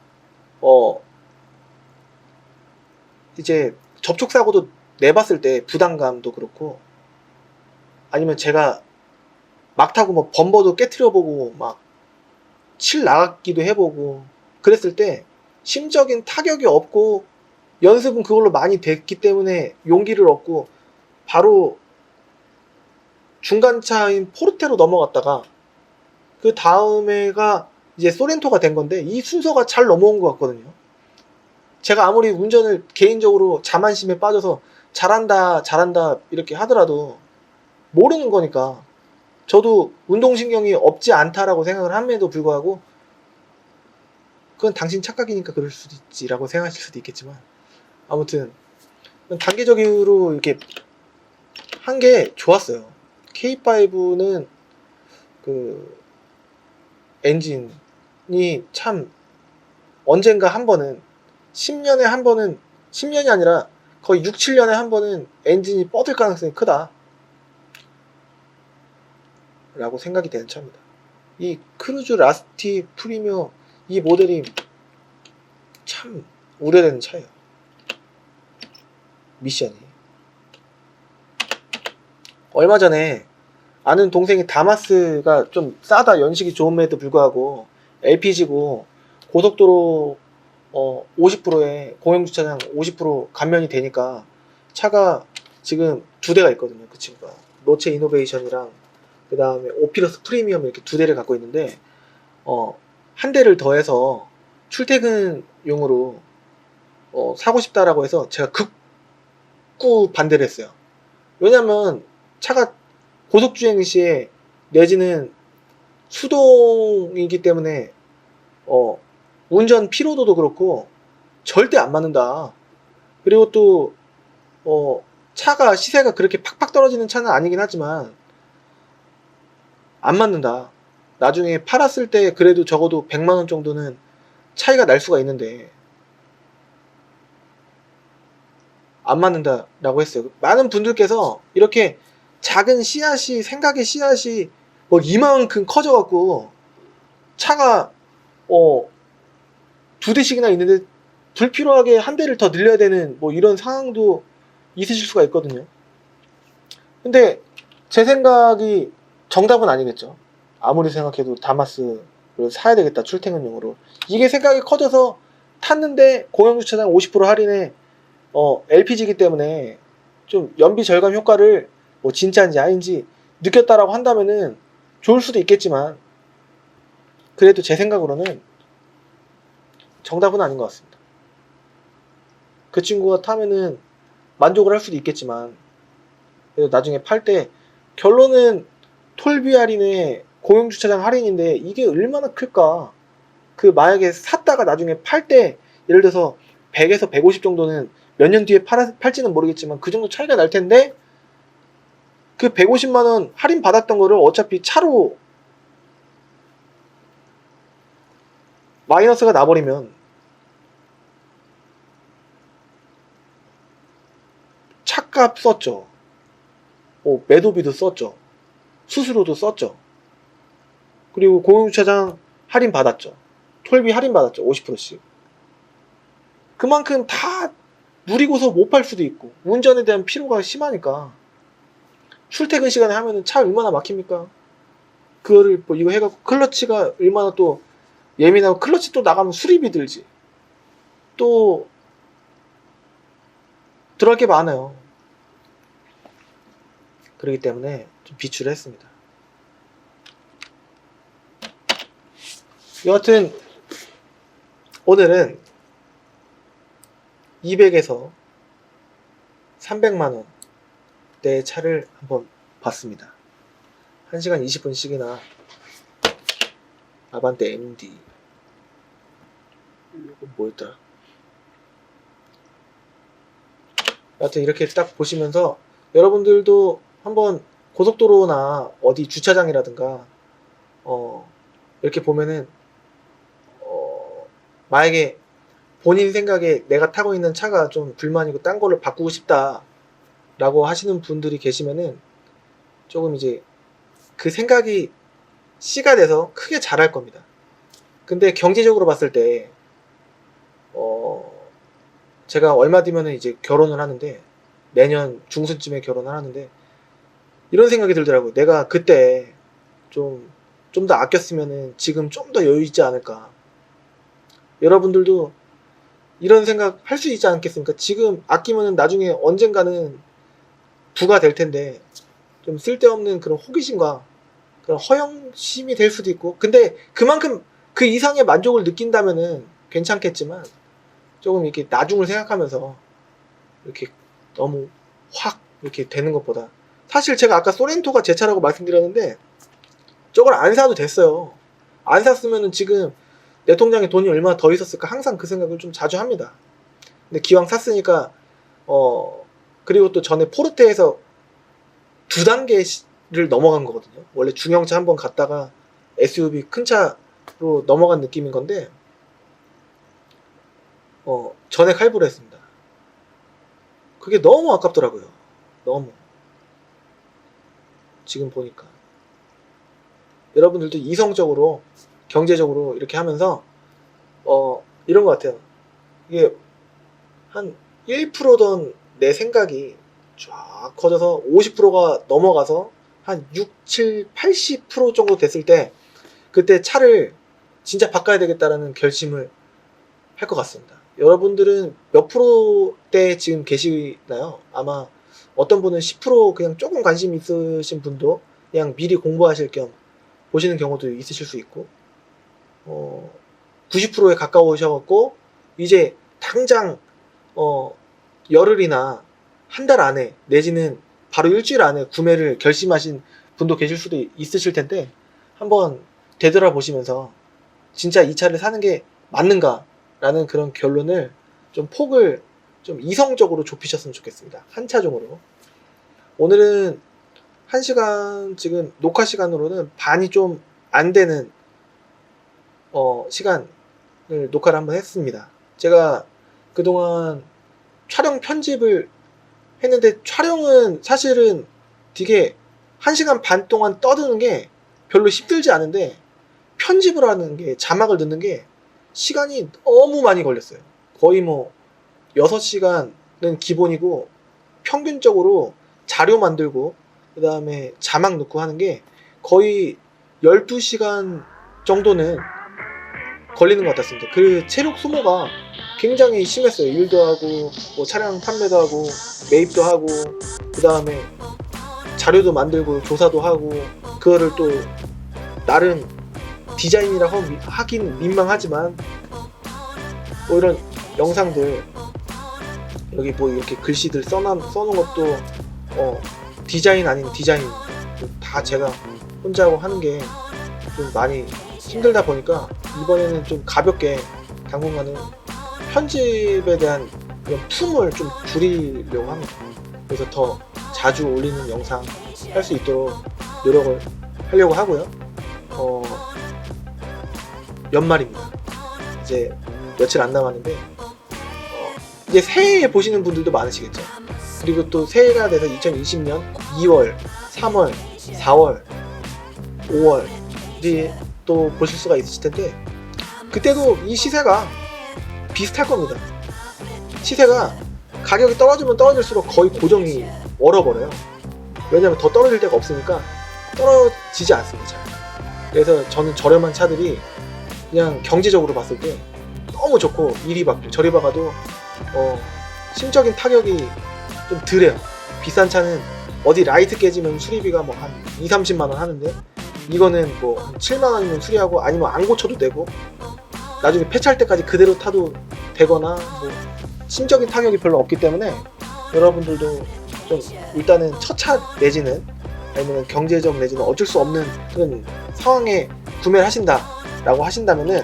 이제 접촉사고도 내봤을 때 부담감도 그렇고, 아니면 제가 막 타고 뭐 범버도 깨트려보고 막 칠 나가기도 해보고 그랬을 때 심적인 타격이 없고 연습은 그걸로 많이 됐기 때문에 용기를 얻고 바로 중간차인 포르테로 넘어갔다가 그 다음에가 이제 소렌토가 된 건데, 이 순서가 잘 넘어온 것 같거든요. 제가 아무리 운전을 개인적으로 자만심에 빠져서 잘한다 이렇게 하더라도 모르는 거니까, 저도 운동신경이 없지 않다라고 생각을 함에도 불구하고 그건 당신 착각이니까 그럴 수도 있지라고 생각하실 수도 있겠지만, 아무튼 단계적으로 이렇게 한 게 좋았어요. K5는 그 엔진이 참 언젠가 한 번은, 10년에 한 번은, 10년이 아니라 거의 6, 7년에 한 번은 엔진이 뻗을 가능성이 크다 라고 생각이 되는 차입니다. 이 크루즈 라스티 프리미어, 이 모델이 참 우려되는 차예요. 미션이. 얼마 전에 아는 동생이 다마스가 좀 싸다, 연식이 좋음에도 불구하고 LPG고 고속도로 50%에 공영주차장 50% 감면이 되니까 차가 지금 2대가 있거든요. 그 친구가 로체 이노베이션이랑 그 다음에 오피러스 프리미엄 이렇게 2대를 갖고 있는데, 한 대를 더해서 출퇴근용으로 사고 싶다라고 해서 제가 극구 반대를 했어요. 왜냐면 차가 고속주행 시에 내지는 수동이기 때문에 운전 피로도도 그렇고 절대 안 맞는다. 그리고 또 차가 시세가 그렇게 팍팍 떨어지는 차는 아니긴 하지만 안 맞는다. 나중에 팔았을 때 그래도 적어도 100만원 정도는 차이가 날 수가 있는데 안 맞는다 라고 했어요. 많은 분들께서 이렇게 작은 씨앗이, 생각의 씨앗이 뭐 이만큼 커져갖고 차가 2대씩이나 있는데 불필요하게 한 대를 더 늘려야 되는 뭐 이런 상황도 있으실 수가 있거든요. 근데 제 생각이 정답은 아니겠죠. 아무리 생각해도 다마스를 사야 되겠다, 출퇴근용으로. 이게 생각이 커져서 탔는데 공영주차장 50% 할인에 LPG이기 때문에 좀 연비 절감 효과를 뭐 진짜인지 아닌지 느꼈다라고 한다면은 좋을 수도 있겠지만, 그래도 제 생각으로는 정답은 아닌 것 같습니다. 그 친구가 타면은 만족을 할 수도 있겠지만, 그래도 나중에 팔 때 결론은 톨비 할인에 공영주차장 할인인데 이게 얼마나 클까? 그 만약에 샀다가 나중에 팔 때 예를 들어서 100에서 150 정도는 몇 년 뒤에 팔지는 모르겠지만 그 정도 차이가 날 텐데, 그 150만원 할인 받았던 거를 어차피 차로 마이너스가 나버리면 차값 썼죠. 매도비도 썼죠. 수수료도 썼죠. 그리고 공영주차장 할인 받았죠. 톨비 할인 받았죠. 50%씩. 그만큼 다 누리고서 못 팔 수도 있고, 운전에 대한 피로가 심하니까 출퇴근 시간에 하면은 차 얼마나 막힙니까? 그거를 뭐 이거 해갖고 클러치가 얼마나 또 예민하고, 클러치 또 나가면 수리비 들지. 또 들어갈 게 많아요. 그렇기 때문에 좀 비추를 했습니다. 여하튼 오늘은 200에서 300만원대의 차를 한번 봤습니다. 1시간 20분씩이나 아반떼 MD. 이거 뭐였더라? 하여튼 이렇게 딱 보시면서 여러분들도 한번 고속도로나 어디 주차장이라든가 이렇게 보면은 만약에 본인 생각에 내가 타고 있는 차가 좀 불만이고 딴 거를 바꾸고 싶다 라고 하시는 분들이 계시면은 조금 이제 그 생각이 씨가 돼서 크게 자랄 겁니다. 근데 경제적으로 봤을 때 제가 얼마 뒤면은 이제 결혼을 하는데, 내년 중순쯤에 결혼을 하는데 이런 생각이 들더라고요. 내가 그때 좀 더 아꼈으면은 지금 좀 더 여유 있지 않을까. 여러분들도 이런 생각 할 수 있지 않겠습니까? 지금 아끼면은 나중에 언젠가는 부가 될 텐데, 좀 쓸데없는 그런 호기심과 그런 허영심이 될 수도 있고, 근데 그만큼 그 이상의 만족을 느낀다면은 괜찮겠지만, 조금 이렇게 나중을 생각하면서 이렇게 너무 확 이렇게 되는 것보다, 사실 제가 아까 소렌토가 제 차라고 말씀드렸는데 저걸 안 사도 됐어요. 안 샀으면은 지금 내 통장에 돈이 얼마나 더 있었을까, 항상 그 생각을 좀 자주 합니다. 근데 기왕 샀으니까 그리고 또 전에 포르테에서 2단계를 넘어간 거거든요. 원래 중형차 한번 갔다가 SUV 큰 차로 넘어간 느낌인 건데 전액 할부를 했습니다. 그게 너무 아깝더라고요. 너무. 지금 보니까 여러분들도 이성적으로 경제적으로 이렇게 하면서 이런 것 같아요. 이게 한 1%던 내 생각이 쫙 커져서 50%가 넘어가서 한 6, 7, 80% 정도 됐을 때, 그때 차를 진짜 바꿔야 되겠다라는 결심을 할 것 같습니다. 여러분들은 몇 프로대 지금 계시나요? 아마 어떤 분은 10% 그냥 조금 관심 있으신 분도 그냥 미리 공부하실 겸 보시는 경우도 있으실 수 있고, 90%에 가까우셔갖고 이제 당장 열흘이나 한 달 안에 내지는 바로 일주일 안에 구매를 결심하신 분도 계실 수도 있으실 텐데, 한번 되돌아보시면서 진짜 이 차를 사는 게 맞는가 라는 그런 결론을 좀 폭을 좀 이성적으로 좁히셨으면 좋겠습니다. 한 차종으로. 오늘은 1시간, 지금 녹화 시간으로는 반이 좀 안 되는 시간을 녹화를 한번 했습니다. 제가 그동안 촬영 편집을 했는데, 촬영은 사실은 되게 1시간 반 동안 떠드는 게 별로 힘들지 않은데, 편집을 하는 게, 자막을 넣는 게 시간이 너무 많이 걸렸어요. 거의 뭐 6시간은 기본이고, 평균적으로 자료 만들고 그 다음에 자막 넣고 하는 게 거의 12시간 정도는 걸리는 것 같았습니다. 그 체력 소모가 굉장히 심했어요. 일도 하고 뭐 차량 판매도 하고 매입도 하고 그 다음에 자료도 만들고 조사도 하고, 그거를 또 나름 디자인이라고 하긴 민망하지만 뭐 이런 영상들 여기 뭐 이렇게 글씨들 써놓은 것도 디자인 아닌 디자인 다 제가 혼자 하고 하는 게 좀 많이 힘들다 보니까 이번에는 좀 가볍게 당분간은 편집에 대한 그런 품을 좀 줄이려고 합니다. 그래서 더 자주 올리는 영상 할 수 있도록 노력을 하려고 하고요. 연말입니다. 이제 며칠 안 남았는데 이제 새해 보시는 분들도 많으시겠죠. 그리고 또 새해가 돼서 2020년 2월, 3월, 4월, 5월이 또 보실 수가 있으실 텐데, 그때도 이 시세가 비슷할 겁니다. 시세가 가격이 떨어지면 떨어질수록 거의 고정이 얼어버려요. 왜냐면 더 떨어질 데가 없으니까 떨어지지 않습니다. 잘. 그래서 저는 저렴한 차들이 그냥 경제적으로 봤을 때 너무 좋고, 이리 박고 저리 박아도 심적인 타격이 좀 덜해요. 비싼 차는 어디 라이트 깨지면 수리비가 뭐 한 2, 30만원 하는데, 이거는 뭐 한 7만원이면 수리하고, 아니면 안 고쳐도 되고, 나중에 폐차할 때까지 그대로 타도 되거나, 뭐 심적인 타격이 별로 없기 때문에 여러분들도 좀 일단은 첫 차 내지는 아니면 경제적 내지는 어쩔 수 없는 그런 상황에 구매를 하신다 라고 하신다면은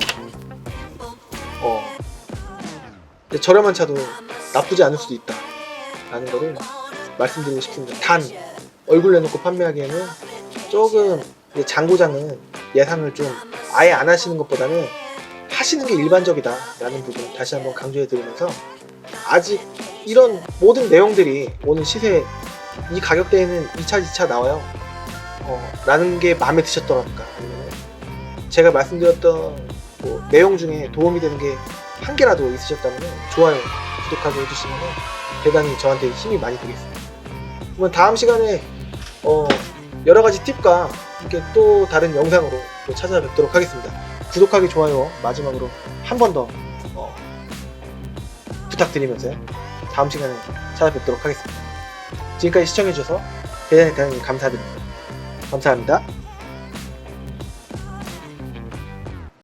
저렴한 차도 나쁘지 않을 수도 있다 라는 거를 말씀드리고 싶습니다. 단 얼굴 내놓고 판매하기에는 조금 장고장은 예상을 좀 아예 안 하시는 것보다는 하시는 게 일반적이다 라는 부분 다시 한번 강조해 드리면서, 아직 이런 모든 내용들이 오늘 시세 이 가격대에는 2차, 2차 나와요 라는 게 마음에 드셨더라니까, 아니면 제가 말씀드렸던 내용 중에 도움이 되는 게 한 개라도 있으셨다면 좋아요, 구독하기 해주시면 대단히 저한테 힘이 많이 되겠습니다. 그러면 다음 시간에 여러가지 팁과 함께 또 다른 영상으로 또 찾아뵙도록 하겠습니다. 구독하기, 좋아요 마지막으로 한 번 더 부탁드리면서요, 다음 시간에 찾아뵙도록 하겠습니다. 지금까지 시청해주셔서 대단히 감사드립니다. 감사합니다.